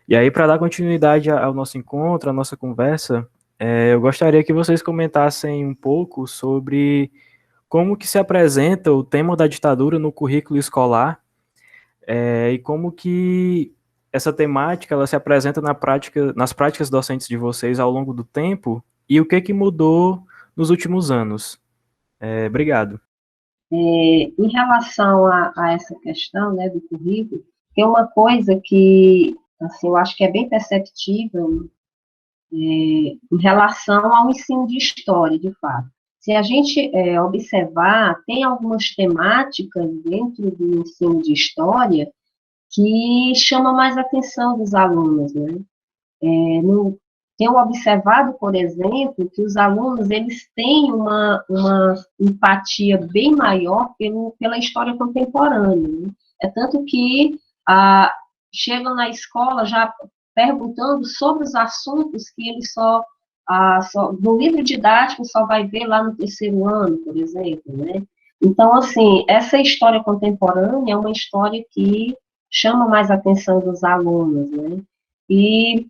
E aí, para dar continuidade ao nosso encontro, à nossa conversa, eu gostaria que vocês comentassem um pouco sobre como que se apresenta o tema da ditadura no currículo escolar e como que essa temática ela se apresenta nas práticas docentes de vocês ao longo do tempo e o que mudou nos últimos anos. Obrigado. Em relação a essa questão, né, do currículo, tem uma coisa que assim, eu acho que é bem perceptível em relação ao ensino de história, de fato. Se a gente observar, tem algumas temáticas dentro do ensino de história que chamam mais a atenção dos alunos, né? Tenho observado, por exemplo, que os alunos eles têm uma empatia bem maior pela história contemporânea, né? É tanto que chegam na escola já perguntando sobre os assuntos que eles só no livro didático só vai ver lá no terceiro ano, por exemplo, né? Então, assim, essa história contemporânea é uma história que chama mais a atenção dos alunos, né? E,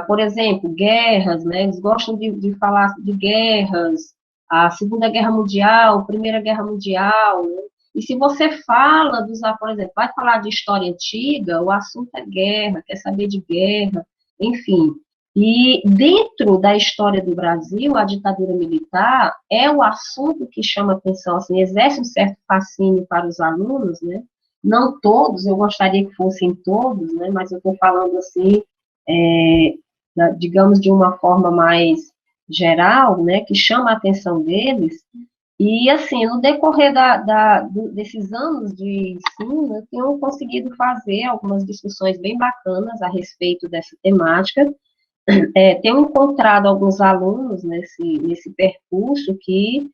por exemplo, guerras, né? Eles gostam de falar de guerras, a Segunda Guerra Mundial, a Primeira Guerra Mundial, né? E se você fala por exemplo, vai falar de história antiga, o assunto é guerra, quer saber de guerra, enfim. E dentro da história do Brasil, a ditadura militar é o assunto que chama atenção, assim, exerce um certo fascínio para os alunos, né? Não todos, eu gostaria que fossem todos, né? Mas eu estou falando assim, digamos de uma forma mais geral, né? Que chama a atenção deles. E, assim, no decorrer desses anos de ensino, eu tenho conseguido fazer algumas discussões bem bacanas a respeito dessa temática, tenho encontrado alguns alunos nesse percurso que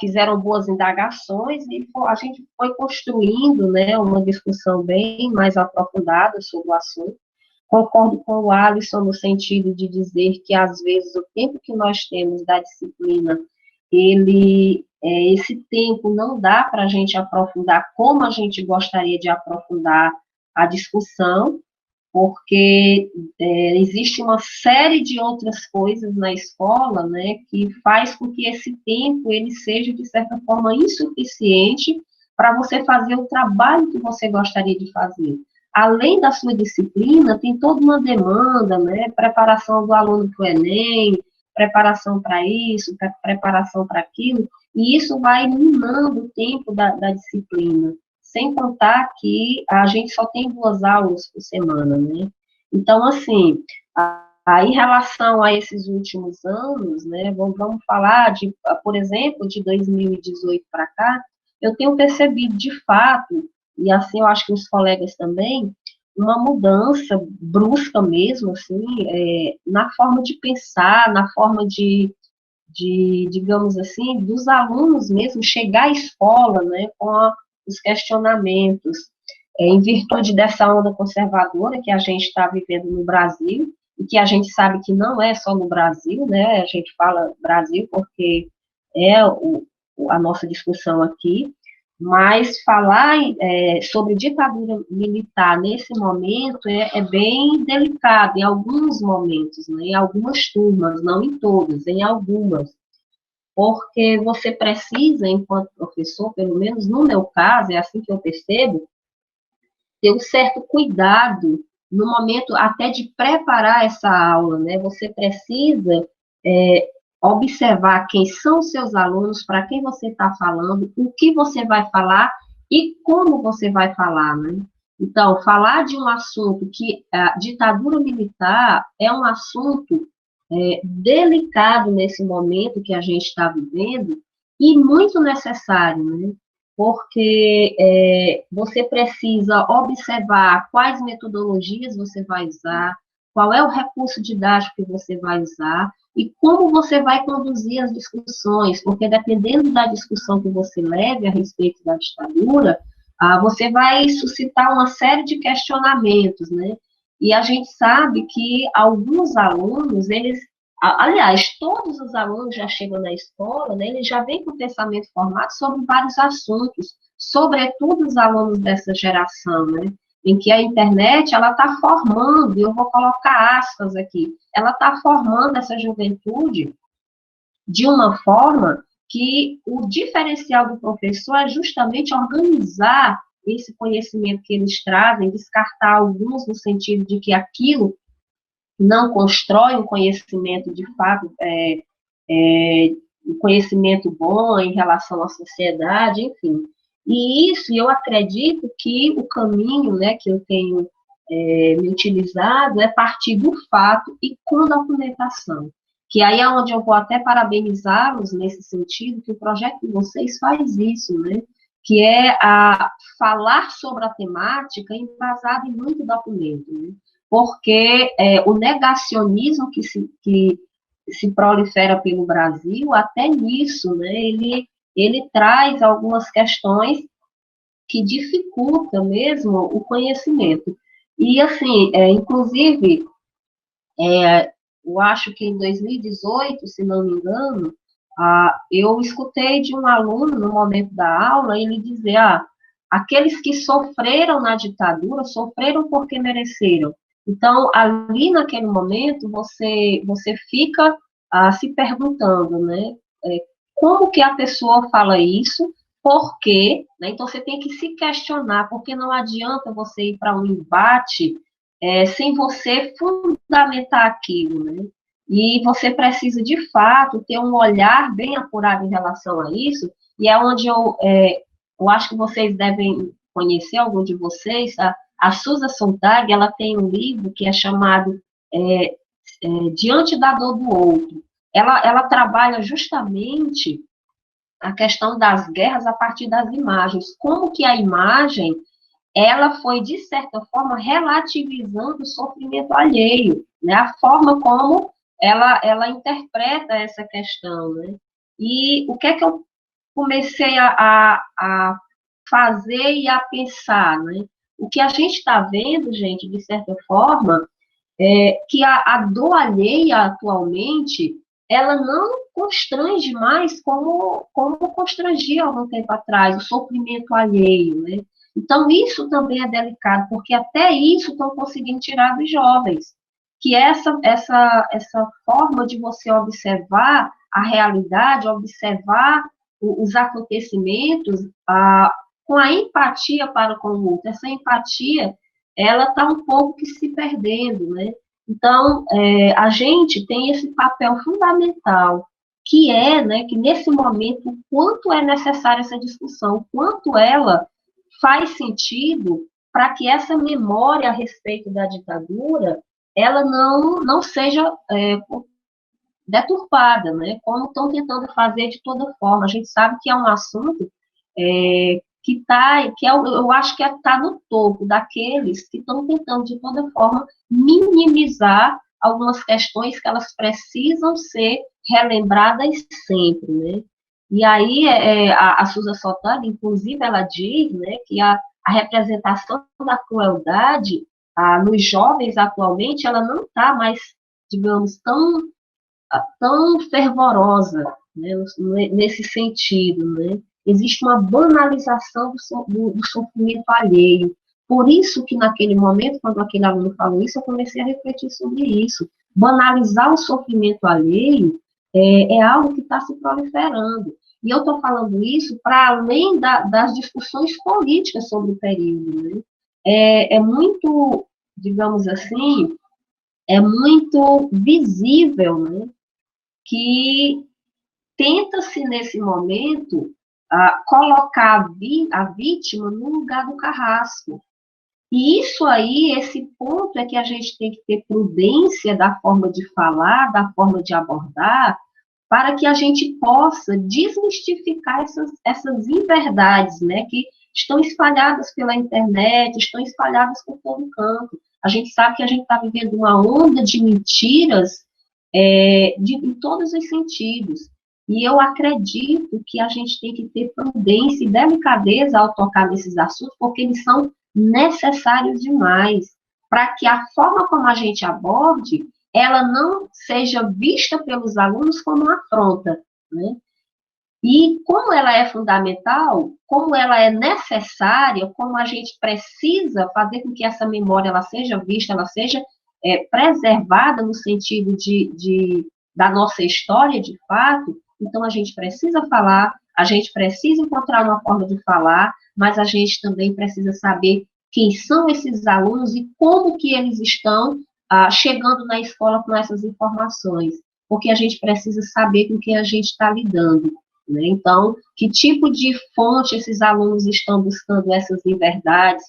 fizeram boas indagações e a gente foi construindo, né, uma discussão bem mais aprofundada sobre o assunto. Concordo com o Alisson no sentido de dizer que, às vezes, o tempo que nós temos da disciplina, esse tempo não dá para a gente aprofundar como a gente gostaria de aprofundar a discussão, porque existe uma série de outras coisas na escola, né, que faz com que esse tempo ele seja, de certa forma, insuficiente para você fazer o trabalho que você gostaria de fazer. Além da sua disciplina, tem toda uma demanda, né, preparação do aluno para o Enem, preparação para isso, preparação para aquilo, e isso vai minando o tempo da disciplina. Sem contar que a gente só tem 2 aulas por semana, né? Então, assim, em relação a esses últimos anos, né, vamos falar, por exemplo, de 2018 para cá, eu tenho percebido, de fato, e assim eu acho que os colegas também, uma mudança brusca mesmo, assim, na forma de pensar, na forma digamos assim, dos alunos mesmo chegar à escola, né, com os questionamentos, em virtude dessa onda conservadora que a gente está vivendo no Brasil, e que a gente sabe que não é só no Brasil, né, a gente fala Brasil porque é a nossa discussão aqui, mas falar sobre ditadura militar nesse momento é bem delicado, em alguns momentos, né, em algumas turmas, não em todas, em algumas, porque você precisa, enquanto professor, pelo menos no meu caso, é assim que eu percebo, ter um certo cuidado no momento até de preparar essa aula, né? Você precisa observar quem são os seus alunos, para quem você está falando, o que você vai falar e como você vai falar, né? Então, falar de um assunto que a ditadura militar é um assunto delicado nesse momento que a gente está vivendo e muito necessário, né? Porque você precisa observar quais metodologias você vai usar, qual é o recurso didático que você vai usar e como você vai conduzir as discussões, porque dependendo da discussão que você leve a respeito da ditadura, você vai suscitar uma série de questionamentos, né? E a gente sabe que alguns alunos, aliás, todos os alunos já chegam na escola, né, eles já vêm com o pensamento formado sobre vários assuntos, sobretudo os alunos dessa geração, né, em que a internet, ela está formando, e eu vou colocar aspas aqui, ela está formando essa juventude de uma forma que o diferencial do professor é justamente organizar esse conhecimento que eles trazem, descartar alguns no sentido de que aquilo não constrói um conhecimento de fato, um conhecimento bom em relação à sociedade, enfim. E isso, eu acredito que o caminho, né, que eu tenho me utilizado é partir do fato e com documentação. Que aí é onde eu vou até parabenizá-los nesse sentido, que o projeto de vocês faz isso, né? Que é falar sobre a temática embasado em muito documento, né? Porque o negacionismo que se prolifera pelo Brasil, até nisso, né, ele traz algumas questões que dificultam mesmo o conhecimento. E, assim, inclusive, eu acho que em 2018, se não me engano, eu escutei de um aluno, no momento da aula, ele dizer, aqueles que sofreram na ditadura, sofreram porque mereceram. Então, ali naquele momento, você fica se perguntando, né, como que a pessoa fala isso, por quê, né? Então você tem que se questionar, porque não adianta você ir para um embate sem você fundamentar aquilo, né? E você precisa, de fato, ter um olhar bem apurado em relação a isso, e é onde eu acho que vocês devem conhecer, algum de vocês, a Susan Sontag, ela tem um livro que é chamado Diante da Dor do Outro. Ela trabalha justamente a questão das guerras a partir das imagens. Como que a imagem, ela foi, de certa forma, relativizando o sofrimento alheio. né? A forma como ela interpreta essa questão, né? E o que é que eu comecei a fazer e a pensar, né? O que a gente está vendo, gente, de certa forma, é que a dor alheia atualmente, ela não constrange mais como constrangia algum tempo atrás, o sofrimento alheio, né? Então, isso também é delicado, porque até isso estão conseguindo tirar dos jovens, que essa forma de você observar a realidade, observar os acontecimentos, com a empatia para com o outro. Essa empatia, ela está um pouco que se perdendo, né? Então, a gente tem esse papel fundamental, que é, né, que nesse momento, o quanto é necessária essa discussão, o quanto ela faz sentido para que essa memória a respeito da ditadura, ela não seja deturpada, né, como estão tentando fazer de toda forma. A gente sabe que é um assunto eu acho que está no topo daqueles que estão tentando, de toda forma, minimizar algumas questões que elas precisam ser relembradas sempre, né? E aí, a Susan Sontag, inclusive, ela diz, né, que a representação da crueldade nos jovens atualmente, ela não está mais, digamos, tão fervorosa, né, nesse sentido, né? Existe uma banalização do sofrimento alheio. Por isso que naquele momento, quando aquele aluno falou isso, eu comecei a refletir sobre isso. Banalizar o sofrimento alheio é algo que está se proliferando. E eu estou falando isso para além das discussões políticas sobre o período, né? É muito, digamos assim, é muito visível, né, que tenta-se, nesse momento, colocar a vítima no lugar do carrasco. E isso aí, esse ponto é que a gente tem que ter prudência da forma de falar, da forma de abordar, para que a gente possa desmistificar essas inverdades, né, que estão espalhadas pela internet, estão espalhadas por todo canto. A gente sabe que a gente está vivendo uma onda de mentiras em todos os sentidos. E eu acredito que a gente tem que ter prudência e delicadeza ao tocar nesses assuntos, porque eles são necessários demais, para que a forma como a gente aborde, ela não seja vista pelos alunos como uma afronta, né? E como ela é fundamental, como ela é necessária, como a gente precisa fazer com que essa memória ela seja vista, ela seja preservada no sentido da nossa história, de fato, então a gente precisa falar, a gente precisa encontrar uma forma de falar, mas a gente também precisa saber quem são esses alunos e como que eles estão chegando na escola com essas informações, porque a gente precisa saber com quem a gente está lidando, né? Então, que tipo de fonte esses alunos estão buscando essas inverdades,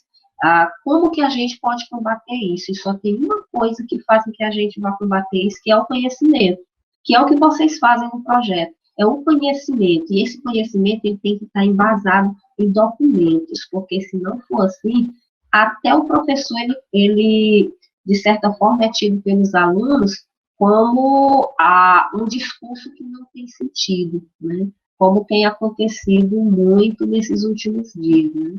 como que a gente pode combater isso? E só tem uma coisa que faz com que a gente vá combater isso, que é o conhecimento, que é o que vocês fazem no projeto, é o conhecimento, e esse conhecimento ele tem que estar embasado em documentos, porque se não for assim, até o professor, ele de certa forma, é tido pelos alunos como um discurso que não tem sentido, né? Como tem acontecido muito nesses últimos dias, né?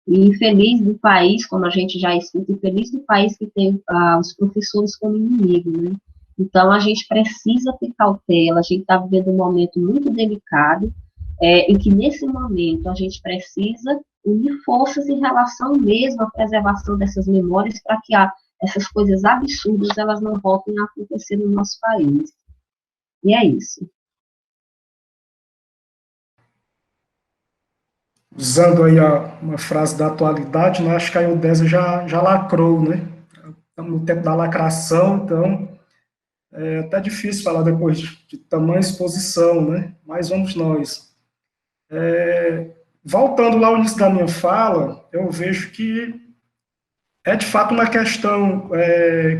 E infeliz do país, como a gente já escuta, infeliz do país que tem os professores como inimigo, né? Então, a gente precisa ter cautela, a gente está vivendo um momento muito delicado, em que, nesse momento, a gente precisa unir forças em relação mesmo à preservação dessas memórias, para que essas coisas absurdas, elas não voltem a acontecer no nosso país. E é isso. Usando aí uma frase da atualidade, né, acho que a Eudésia já lacrou, né? Estamos no tempo da lacração, então é até difícil falar depois de tamanha exposição, né? Mas vamos nós. Voltando lá ao início da minha fala, eu vejo que é de fato uma questão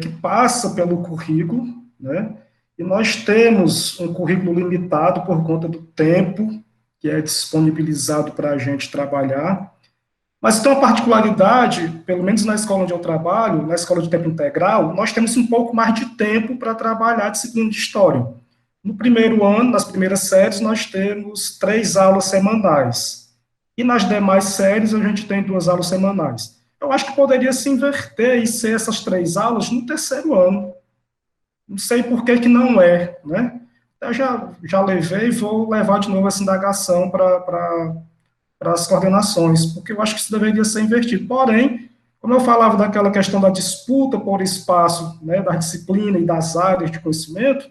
que passa pelo currículo, né? E nós temos um currículo limitado por conta do tempo que é disponibilizado para a gente trabalhar, Mas tem uma particularidade, pelo menos na escola onde eu trabalho, na escola de tempo integral, nós temos um pouco mais de tempo para trabalhar a disciplina de História. No primeiro ano, nas primeiras séries, nós temos 3 aulas semanais. E nas demais séries, a gente tem 2 aulas semanais. Eu acho que poderia se inverter e ser essas 3 aulas no terceiro ano. Não sei por que não é, né? Eu já levei e vou levar de novo essa indagação para as coordenações, porque eu acho que isso deveria ser invertido. Porém, como eu falava daquela questão da disputa por espaço, né, da disciplina e das áreas de conhecimento,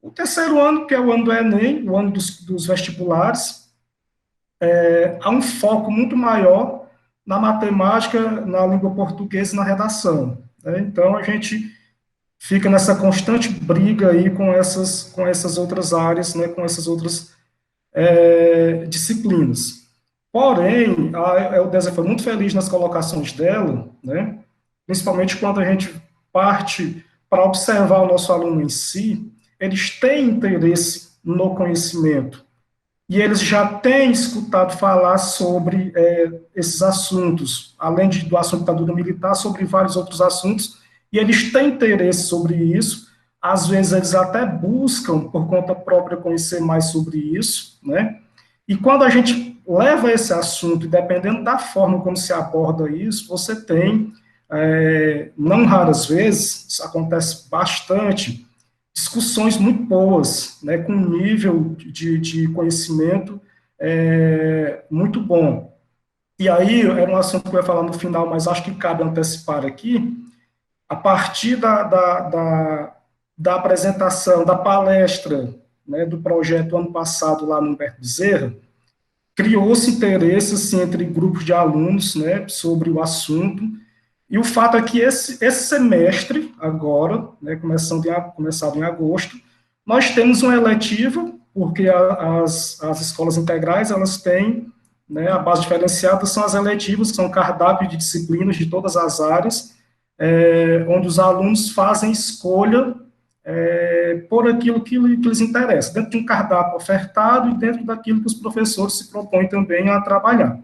o terceiro ano, que é o ano do Enem, o ano dos vestibulares, há um foco muito maior na matemática, na língua portuguesa e na redação, né? Então, a gente fica nessa constante briga aí com essas outras áreas, né, com essas outras disciplinas. Porém, a Eudésia foi muito feliz nas colocações dela, né, principalmente quando a gente parte para observar o nosso aluno em si. Eles têm interesse no conhecimento, e eles já têm escutado falar sobre esses assuntos, além do assunto da ditadura militar, sobre vários outros assuntos, e eles têm interesse sobre isso. Às vezes eles até buscam, por conta própria, conhecer mais sobre isso, né? E quando a gente leva esse assunto, e dependendo da forma como se aborda isso, você tem, não raras vezes, isso acontece bastante, discussões muito boas, né, com um nível de conhecimento muito bom. E aí, era um assunto que eu ia falar no final, mas acho que cabe antecipar aqui. A partir da apresentação, da palestra, né, do projeto ano passado lá no Humberto Bezerra, criou-se interesse assim, entre grupos de alunos, né, sobre o assunto. E o fato é que esse semestre, agora, né, começado em agosto, nós temos uma eletiva, porque as escolas integrais, elas têm, né, a base diferenciada são as eletivas, que são cardápio de disciplinas de todas as áreas, onde os alunos fazem escolha por aquilo que lhes interessa, dentro de um cardápio ofertado e dentro daquilo que os professores se propõem também a trabalhar.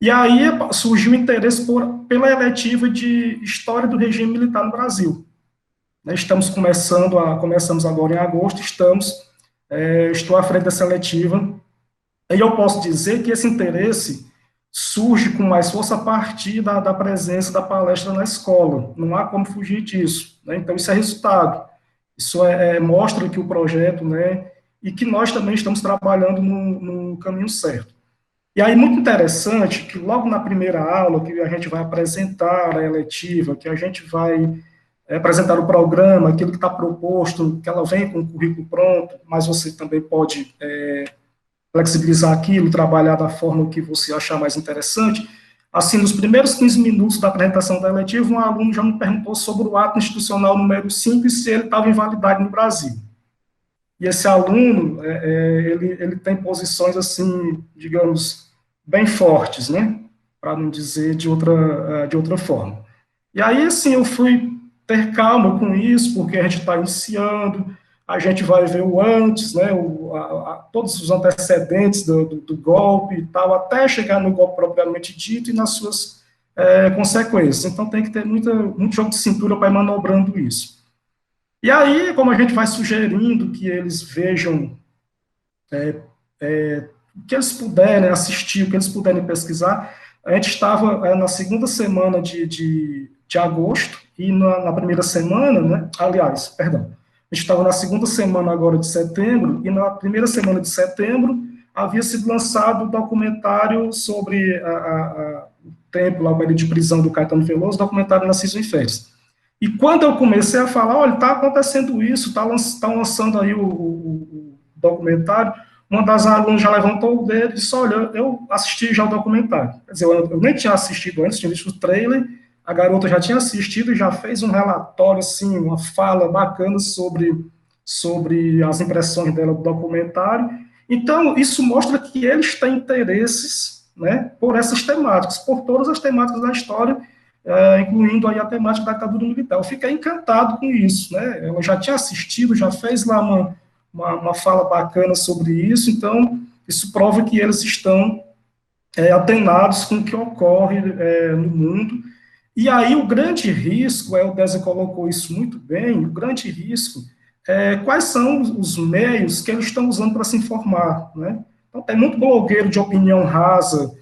E aí surgiu o interesse pela eletiva de História do Regime Militar no Brasil. Começamos agora em agosto, estou à frente dessa eletiva, e eu posso dizer que esse interesse surge com mais força a partir da presença da palestra na escola, não há como fugir disso, né? Então isso é resultado, isso mostra que o projeto, né, e que nós também estamos trabalhando no caminho certo. E aí, muito interessante, que logo na primeira aula, que a gente vai apresentar a eletiva, que a gente vai apresentar o programa, aquilo que está proposto, que ela vem com o currículo pronto, mas você também pode flexibilizar aquilo, trabalhar da forma que você achar mais interessante. Assim, nos primeiros 15 minutos da apresentação da eletiva, um aluno já me perguntou sobre o ato institucional número 5 e se ele estava em validade no Brasil. E esse aluno, ele tem posições, assim, digamos, bem fortes, né? Para não dizer de outra forma. E aí, assim, eu fui ter calma com isso, porque a gente está iniciando, a gente vai ver o antes, né? Todos os antecedentes do golpe e tal, até chegar no golpe propriamente dito e nas suas consequências. Então, tem que ter muito jogo de cintura para ir manobrando isso. E aí, como a gente vai sugerindo que eles vejam o que eles puderem assistir, o que eles puderem pesquisar, a gente estava na segunda semana de agosto e na primeira semana, né, aliás, perdão, a gente estava na segunda semana agora de setembro e na primeira semana de setembro havia sido lançado o documentário sobre o tempo, lá, o período de prisão do Caetano Veloso, documentário Narciso em Férias. E quando eu comecei a falar, olha, está acontecendo isso, está lançando aí o documentário, uma das alunas já levantou o dedo e disse, olha, eu assisti já o documentário. Quer dizer, eu nem tinha assistido antes, tinha visto o trailer, a garota já tinha assistido e já fez um relatório, assim, uma fala bacana sobre as impressões dela do documentário. Então, isso mostra que eles têm interesses, né, por essas temáticas, por todas as temáticas da história, incluindo aí a temática da ditadura militar. Eu fiquei encantado com isso, né? Ela já tinha assistido, já fez lá uma fala bacana sobre isso, então isso prova que eles estão atenados com o que ocorre no mundo. E aí o grande risco, o Désio colocou isso muito bem, o grande risco quais são os meios que eles estão usando para se informar, né? Então, tem muito blogueiro de opinião rasa,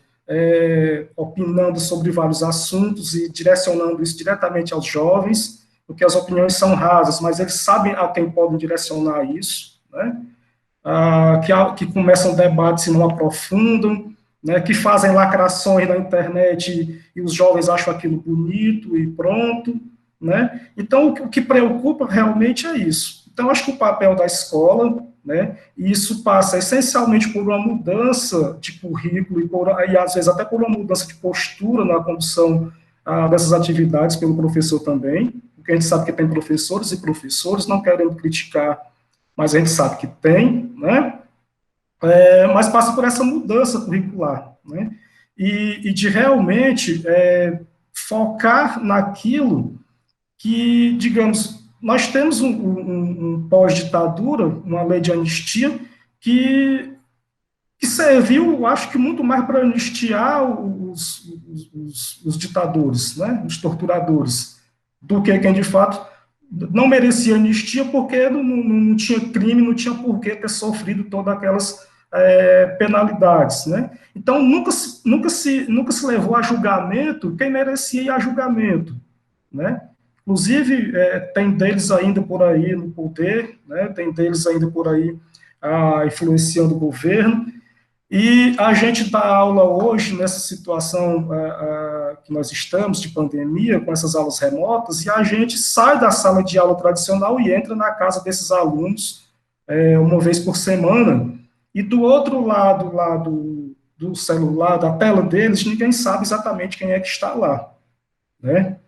opinando sobre vários assuntos e direcionando isso diretamente aos jovens, porque as opiniões são rasas, mas eles sabem a quem podem direcionar isso, né? Que começam debates e não aprofundam, né? Que fazem lacrações na internet e os jovens acham aquilo bonito e pronto, né? Então, o que preocupa realmente é isso. Então, acho que o papel da escola, né, e isso passa essencialmente por uma mudança de currículo e às vezes até por uma mudança de postura na condução dessas atividades pelo professor também, porque a gente sabe que tem professores e professores, não querendo criticar, mas a gente sabe que tem, né, mas passa por essa mudança curricular, né, e de realmente focar naquilo que, digamos, nós temos um pós-ditadura, uma lei de anistia, que serviu, acho que muito mais para anistiar os ditadores, né, os torturadores, do que quem, de fato, não merecia anistia porque não tinha crime, não tinha por que ter sofrido todas aquelas penalidades, né? Então, nunca se levou a julgamento quem merecia ir a julgamento, né? Inclusive, tem deles ainda por aí no poder, né? Tem deles ainda por aí influenciando o governo, e a gente dá aula hoje nessa situação que nós estamos, de pandemia, com essas aulas remotas, e a gente sai da sala de aula tradicional e entra na casa desses alunos uma vez por semana, e do outro lado do celular, da tela deles, ninguém sabe exatamente quem é que está lá, né?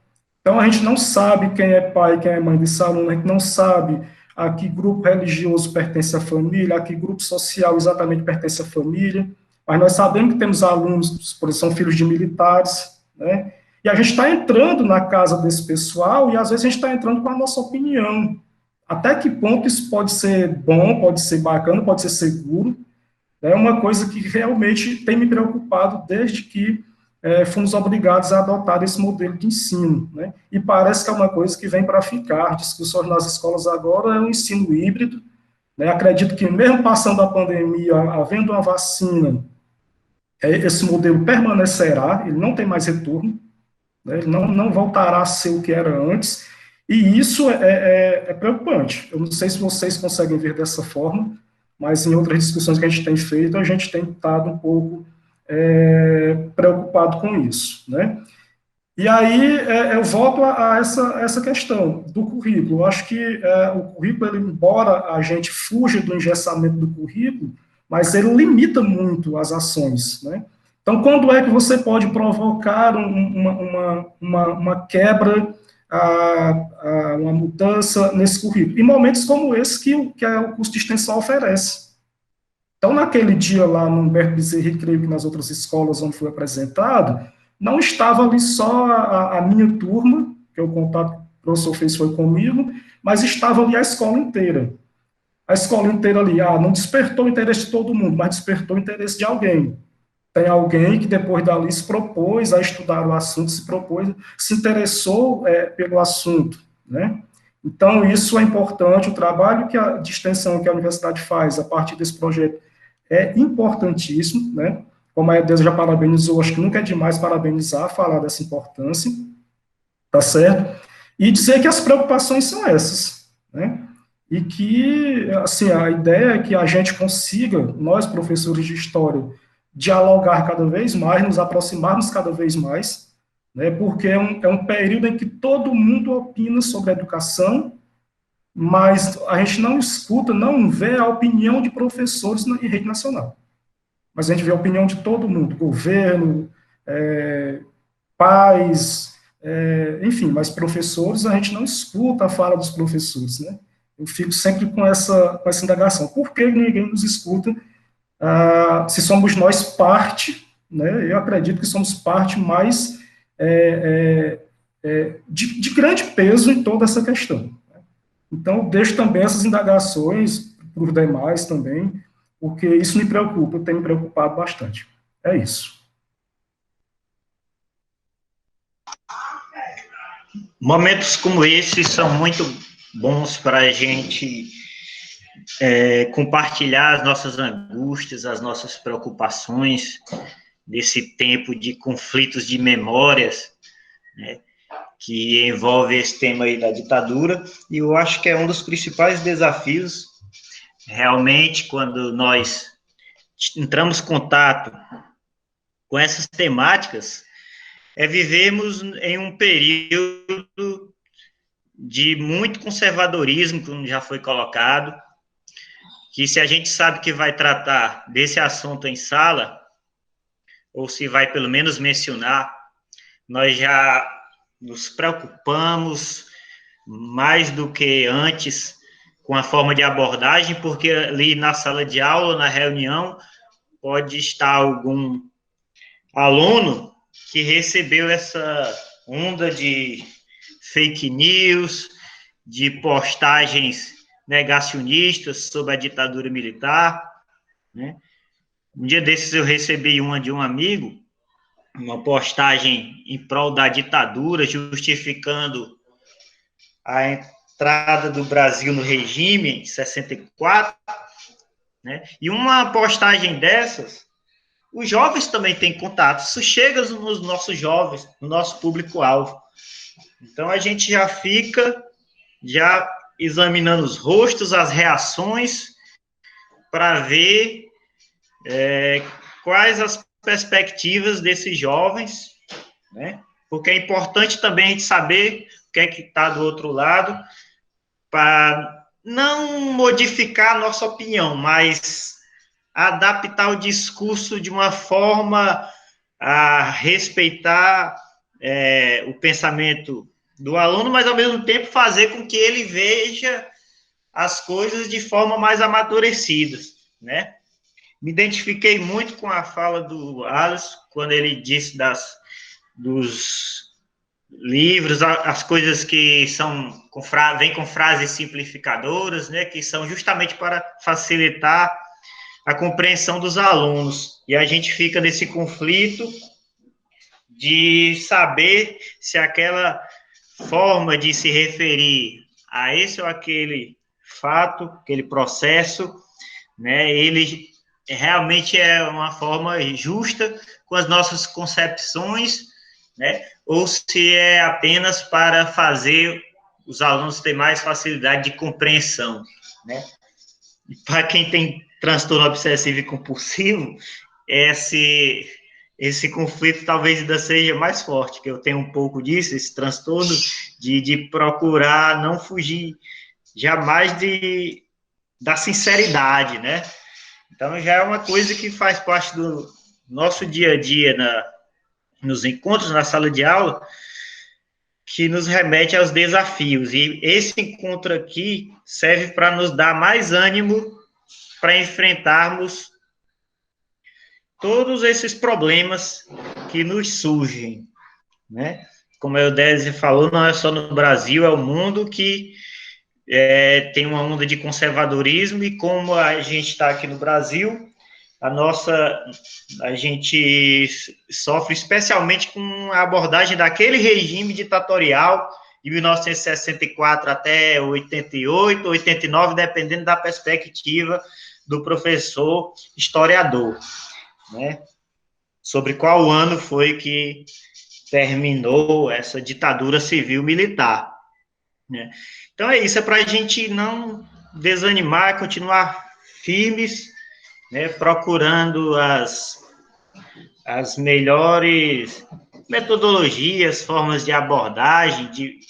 Então, a gente não sabe quem é pai, quem é mãe desse aluno, a gente não sabe a que grupo religioso pertence à família, a que grupo social exatamente pertence à família, mas nós sabemos que temos alunos, por exemplo, são filhos de militares, né? E a gente está entrando na casa desse pessoal e, às vezes, a gente está entrando com a nossa opinião. Até que ponto isso pode ser bom, pode ser bacana, pode ser seguro, é uma coisa que realmente tem me preocupado desde que fomos obrigados a adotar esse modelo de ensino, né? E parece que é uma coisa que vem para ficar. Discussões nas escolas agora é um ensino híbrido, né? Acredito que mesmo passando a pandemia, havendo uma vacina, esse modelo permanecerá, ele não tem mais retorno, né? Ele não voltará a ser o que era antes, e isso é preocupante. Eu não sei se vocês conseguem ver dessa forma, mas em outras discussões que a gente tem feito, a gente tem estado um pouco preocupado com isso, né? E aí eu volto a essa questão do currículo. Eu acho que o currículo, embora a gente fuja do engessamento do currículo, mas ele limita muito as ações, né? Então, quando é que você pode provocar uma quebra, uma mudança nesse currículo? Em momentos como esse que o curso de extensão oferece. Então, naquele dia lá no Humberto Bezerra, e creio que nas outras escolas onde foi apresentado, não estava ali só a minha turma, que o contato que o professor fez foi comigo, mas estava ali a escola inteira. A escola inteira ali, não despertou o interesse de todo mundo, mas despertou o interesse de alguém. Tem alguém que depois dali se propôs a estudar o assunto, se interessou pelo assunto, né? Então, isso é importante, o trabalho de extensão que a universidade faz a partir desse projeto é importantíssimo, né? Como a Edeza já parabenizou, acho que nunca é demais parabenizar, falar dessa importância, tá certo? E dizer que as preocupações são essas, né? E que, assim, a ideia é que a gente consiga, nós, professores de história, dialogar cada vez mais, nos aproximarmos cada vez mais, né? Porque é um período em que todo mundo opina sobre a educação, mas a gente não escuta, não vê a opinião de professores em rede nacional. Mas a gente vê a opinião de todo mundo, governo, pais, enfim, mas professores, a gente não escuta a fala dos professores, né? Eu fico sempre com essa indagação. Por que ninguém nos escuta? Se somos nós parte, né? Eu acredito que somos parte mais de grande peso em toda essa questão. Então, eu deixo também essas indagações para os demais também, porque isso me preocupa, tem me preocupado bastante. É isso. Momentos como esses são muito bons para a gente compartilhar as nossas angústias, as nossas preocupações, desse tempo de conflitos de memórias, né, que envolve esse tema aí da ditadura, e eu acho que é um dos principais desafios, realmente, quando nós entramos em contato com essas temáticas, vivemos em um período de muito conservadorismo, como já foi colocado, que se a gente sabe que vai tratar desse assunto em sala, ou se vai pelo menos mencionar, nós já nos preocupamos mais do que antes com a forma de abordagem, porque ali na sala de aula, na reunião, pode estar algum aluno que recebeu essa onda de fake news, de postagens negacionistas sobre a ditadura militar, né? Um dia desses eu recebi uma de um amigo, uma postagem em prol da ditadura, justificando a entrada do Brasil no regime em 64, né? E uma postagem dessas, os jovens também têm contato, isso chega nos nossos jovens, no nosso público-alvo. Então, a gente já fica examinando os rostos, as reações, para ver quais as perspectivas desses jovens, né? Porque é importante também a gente saber o que é que está do outro lado, para não modificar a nossa opinião, mas adaptar o discurso de uma forma a respeitar o pensamento do aluno, mas, ao mesmo tempo, fazer com que ele veja as coisas de forma mais amadurecida, né? Me identifiquei muito com a fala do Alisson, quando ele disse dos livros, as coisas que vêm com frases simplificadoras, né, que são justamente para facilitar a compreensão dos alunos. E a gente fica nesse conflito de saber se aquela forma de se referir a esse ou aquele fato, aquele processo, né, ele realmente é uma forma justa com as nossas concepções, né, ou se é apenas para fazer os alunos terem mais facilidade de compreensão, né. E para quem tem transtorno obsessivo e compulsivo, esse conflito talvez ainda seja mais forte, que eu tenho um pouco disso, esse transtorno de procurar não fugir jamais da sinceridade, né? Então, já é uma coisa que faz parte do nosso dia a dia nos encontros, na sala de aula, que nos remete aos desafios. E esse encontro aqui serve para nos dar mais ânimo para enfrentarmos todos esses problemas que nos surgem, né? Como a Eudésia falou, não é só no Brasil, é o mundo que tem uma onda de conservadorismo, e como a gente está aqui no Brasil, a gente sofre especialmente com a abordagem daquele regime ditatorial de 1964 até 88, 89, dependendo da perspectiva do professor historiador, né? Sobre qual ano foi que terminou essa ditadura civil-militar, né? Então é isso, é para a gente não desanimar, continuar firmes, né, procurando as melhores metodologias, formas de abordagem, de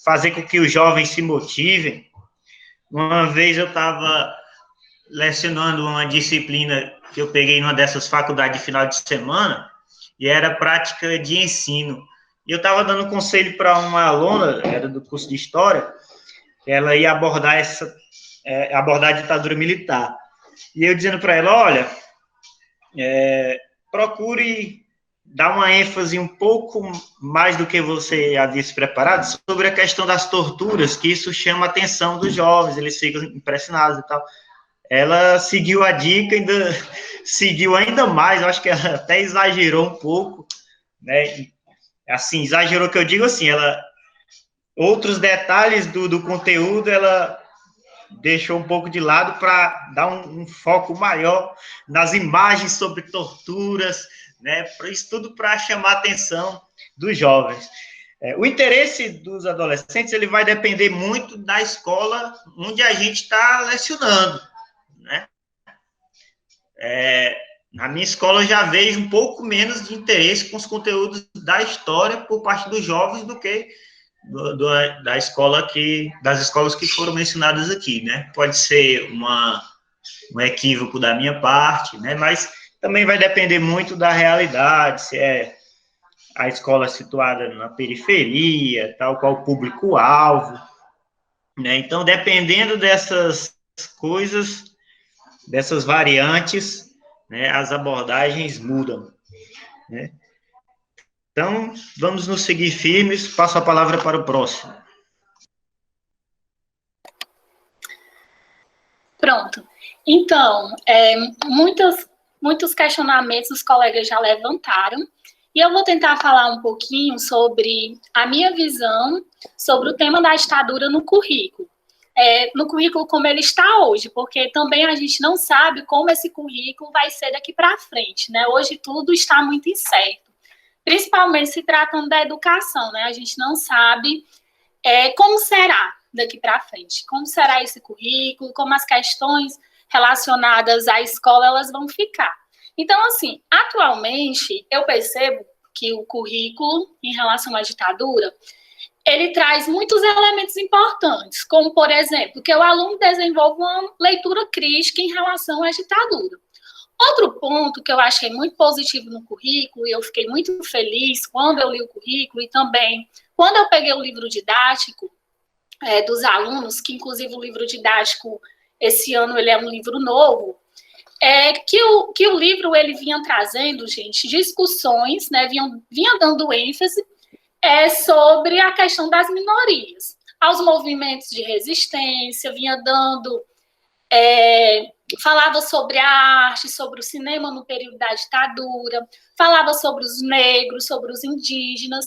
fazer com que os jovens se motivem. Uma vez eu estava lecionando uma disciplina que eu peguei numa dessas faculdades de final de semana, e era prática de ensino. E eu estava dando conselho para uma aluna, era do curso de História, ela ia abordar a ditadura militar. E eu dizendo para ela, olha, procure dar uma ênfase um pouco mais do que você havia se preparado sobre a questão das torturas, que isso chama a atenção dos jovens, eles ficam impressionados e tal. Ela seguiu a dica, seguiu ainda mais, eu acho que ela até exagerou um pouco, né? assim, exagerou que eu digo assim, outros detalhes do conteúdo, ela deixou um pouco de lado para dar um foco maior nas imagens sobre torturas, né? Isso tudo para chamar a atenção dos jovens. O interesse dos adolescentes, ele vai depender muito da escola onde a gente está lecionando, né? Na minha escola eu já vejo um pouco menos de interesse com os conteúdos da história por parte dos jovens do que da escola das escolas que foram mencionadas aqui, né? Pode ser um equívoco da minha parte, né? Mas também vai depender muito da realidade, se é a escola situada na periferia, tal qual o público-alvo, né? Então, dependendo dessas coisas, dessas variantes, né, as abordagens mudam, né? Então, vamos nos seguir firmes. Passo a palavra para o próximo. Pronto. Então, muitos questionamentos os colegas já levantaram, e eu vou tentar falar um pouquinho sobre a minha visão sobre o tema da ditadura no currículo. No currículo como ele está hoje, porque também a gente não sabe como esse currículo vai ser daqui para frente, né? Hoje tudo está muito incerto, principalmente se tratando da educação, né? A gente não sabe como será daqui para frente, como será esse currículo, como as questões relacionadas à escola elas vão ficar. Então, assim, atualmente eu percebo que o currículo em relação à ditadura, ele traz muitos elementos importantes, como, por exemplo, que o aluno desenvolva uma leitura crítica em relação à ditadura. Outro ponto que eu achei muito positivo no currículo, e eu fiquei muito feliz quando eu li o currículo, e também quando eu peguei o livro didático dos alunos, que inclusive o livro didático, esse ano, ele é um livro novo, que o livro ele vinha trazendo, gente, discussões, né, vinha dando ênfase sobre a questão das minorias, aos movimentos de resistência, vinha dando... falava sobre a arte, sobre o cinema no período da ditadura, falava sobre os negros, sobre os indígenas.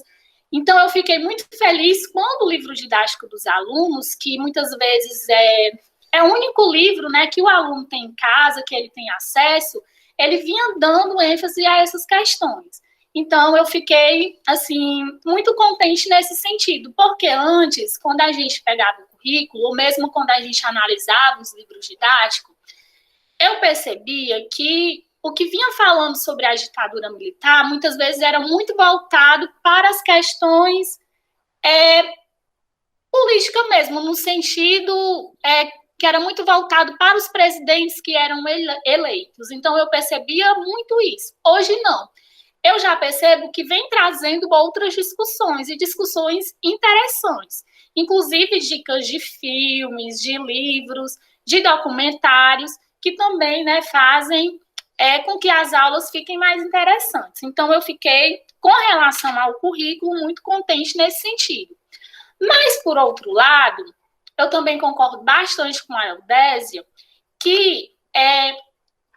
Então, eu fiquei muito feliz quando o livro didático dos alunos, que muitas vezes é o único livro, né, que o aluno tem em casa, que ele tem acesso, ele vinha dando ênfase a essas questões. Então, eu fiquei, assim, muito contente nesse sentido, porque antes, quando a gente pegava o currículo, ou mesmo quando a gente analisava os livros didáticos, eu percebia que o que vinha falando sobre a ditadura militar, muitas vezes era muito voltado para as questões políticas mesmo, no sentido que era muito voltado para os presidentes que eram eleitos. Então, eu percebia muito isso. Hoje, não. Eu já percebo que vem trazendo outras discussões, e discussões interessantes. Inclusive, dicas de filmes, de livros, de documentários, que também, né, fazem com que as aulas fiquem mais interessantes. Então, eu fiquei, com relação ao currículo, muito contente nesse sentido. Mas, por outro lado, eu também concordo bastante com a Eudésia, que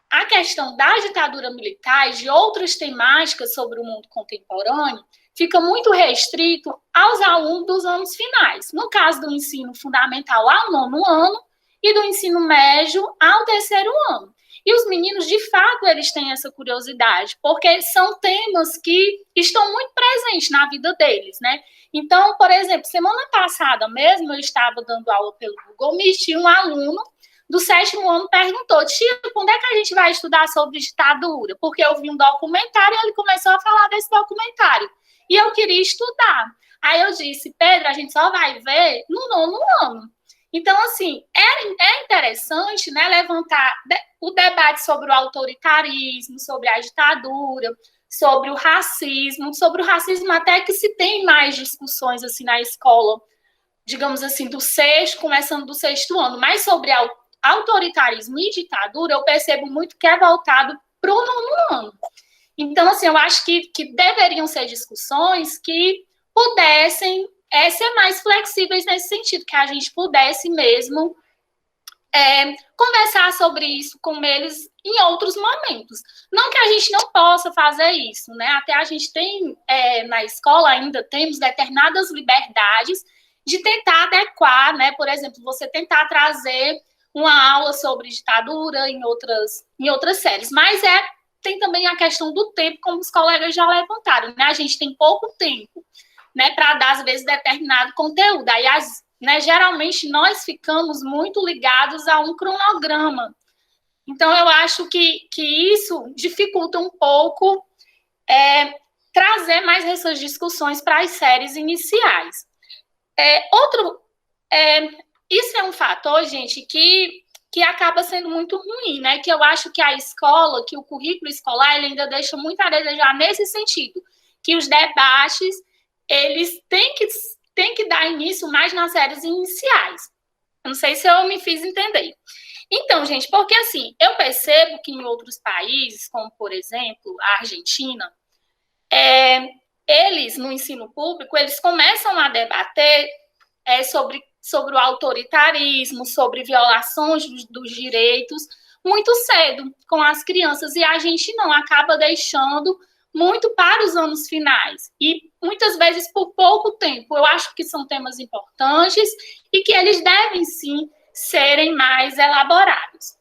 a questão da ditadura militar e de outras temáticas sobre o mundo contemporâneo fica muito restrito aos alunos dos anos finais. No caso do ensino fundamental ao 9º ano e do ensino médio ao 3º ano. E os meninos, de fato, eles têm essa curiosidade, porque são temas que estão muito presentes na vida deles, né? Então, por exemplo, semana passada mesmo, eu estava dando aula pelo Google Meet e um aluno do 7º ano perguntou: tia, quando é que a gente vai estudar sobre ditadura? Porque eu vi um documentário e ele começou a falar desse documentário. E eu queria estudar. Aí eu disse: Pedro, a gente só vai ver no 9º ano. Então, assim, é interessante, né, levantar o debate sobre o autoritarismo, sobre a ditadura, sobre o racismo até que se tem mais discussões assim na escola, digamos assim, começando do 6º ano, mas sobre autoritarismo e ditadura, eu percebo muito que é voltado para o 9º ano. Então, assim, eu acho que deveriam ser discussões que pudessem ser mais flexíveis nesse sentido, que a gente pudesse mesmo conversar sobre isso com eles em outros momentos. Não que a gente não possa fazer isso, né? Até a gente tem, na escola ainda temos determinadas liberdades de tentar adequar, né? Por exemplo, você tentar trazer uma aula sobre ditadura em outras séries. Mas tem também a questão do tempo, como os colegas já levantaram, né? A gente tem pouco tempo, né, para dar, às vezes, determinado conteúdo. Aí, geralmente, nós ficamos muito ligados a um cronograma. Então, eu acho que isso dificulta um pouco trazer mais essas discussões para as séries iniciais. Isso é um fator, gente, que acaba sendo muito ruim, né? Que eu acho que a escola, que o currículo escolar, ele ainda deixa muito a desejar nesse sentido, que os debates, eles têm que dar início mais nas séries iniciais. Eu não sei se eu me fiz entender. Então, gente, porque assim, eu percebo que em outros países, como, por exemplo, a Argentina, eles, no ensino público, eles começam a debater sobre o autoritarismo, sobre violações dos direitos, muito cedo com as crianças, e a gente não acaba deixando muito para os anos finais, e muitas vezes por pouco tempo. Eu acho que são temas importantes e que eles devem, sim, serem mais elaborados.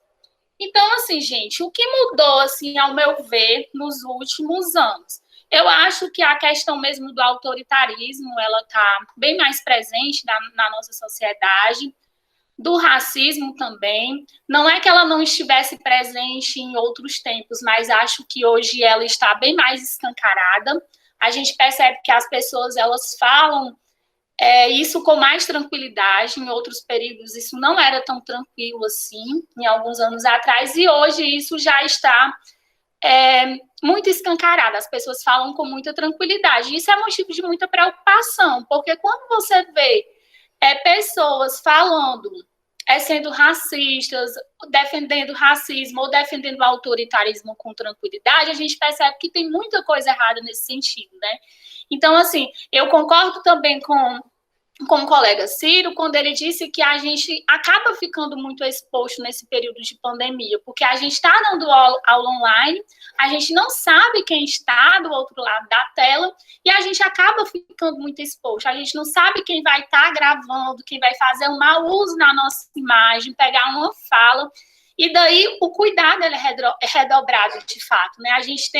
Então, assim, gente, o que mudou, assim, ao meu ver, nos últimos anos? Eu acho que a questão mesmo do autoritarismo, ela está bem mais presente na nossa sociedade, do racismo também. Não é que ela não estivesse presente em outros tempos, mas acho que hoje ela está bem mais escancarada. A gente percebe que as pessoas, elas falam isso com mais tranquilidade. Em outros períodos isso não era tão tranquilo assim, em alguns anos atrás, e hoje isso já está muito escancarado. As pessoas falam com muita tranquilidade. Isso é motivo de muita preocupação, porque quando você vê pessoas falando, sendo racistas, defendendo racismo ou defendendo o autoritarismo com tranquilidade, a gente percebe que tem muita coisa errada nesse sentido, né? Então, assim, eu concordo também com o colega Ciro, quando ele disse que a gente acaba ficando muito exposto nesse período de pandemia, porque a gente está dando aula online, a gente não sabe quem está do outro lado da tela, e a gente acaba ficando muito exposto. A gente não sabe quem vai estar gravando, quem vai fazer um mau uso na nossa imagem, pegar uma fala, e daí o cuidado ele é redobrado de fato, né? A gente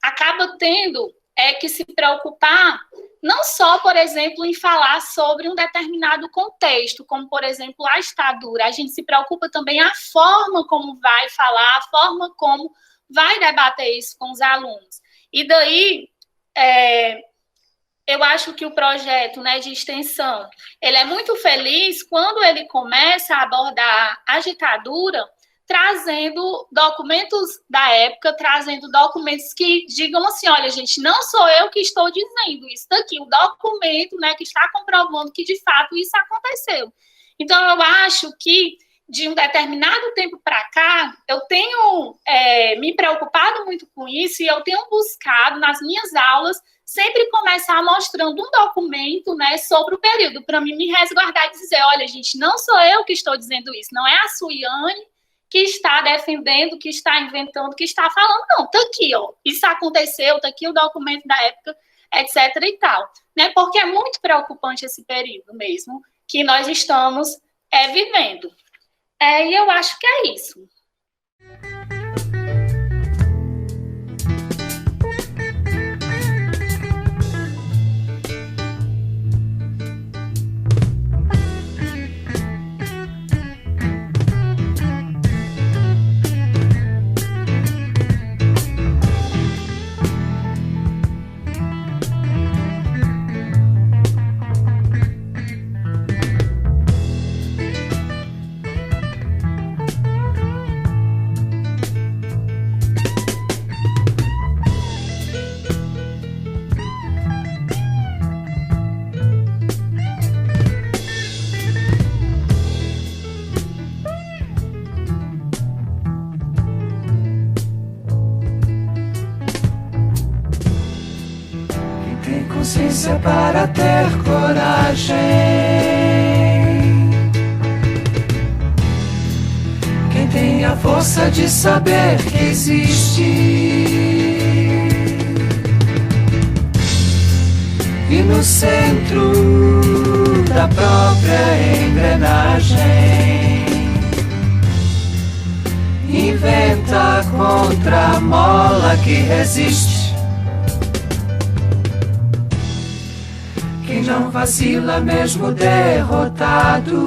acaba tendo que se preocupar não só, por exemplo, em falar sobre um determinado contexto, como, por exemplo, a ditadura. A gente se preocupa também a forma como vai falar, a forma como vai debater isso com os alunos. E daí, eu acho que o projeto, né, de extensão, ele é muito feliz quando ele começa a abordar a ditadura, trazendo documentos da época, trazendo documentos que digam assim, olha, gente, não sou eu que estou dizendo isso daqui, o documento, né, que está comprovando que, de fato, isso aconteceu. Então, eu acho que, de um determinado tempo para cá, eu tenho me preocupado muito com isso, e eu tenho buscado, nas minhas aulas, sempre começar mostrando um documento, né, sobre o período, para mim me resguardar e dizer, olha, gente, não sou eu que estou dizendo isso, não é a Suiane que está defendendo, que está inventando, que está falando, não, tá aqui, ó, isso aconteceu, tá aqui o documento da época, etc e tal, né, porque é muito preocupante esse período mesmo, que nós estamos vivendo. E eu acho que é isso. Consciência para ter coragem, a força de saber que existe. E no centro da própria engrenagem inventa contra a mola que resiste. Quem não vacila mesmo derrotado,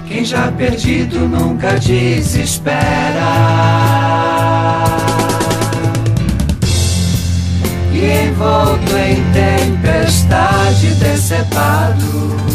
quem já perdido nunca desespera. E envolto em tempestade decepado,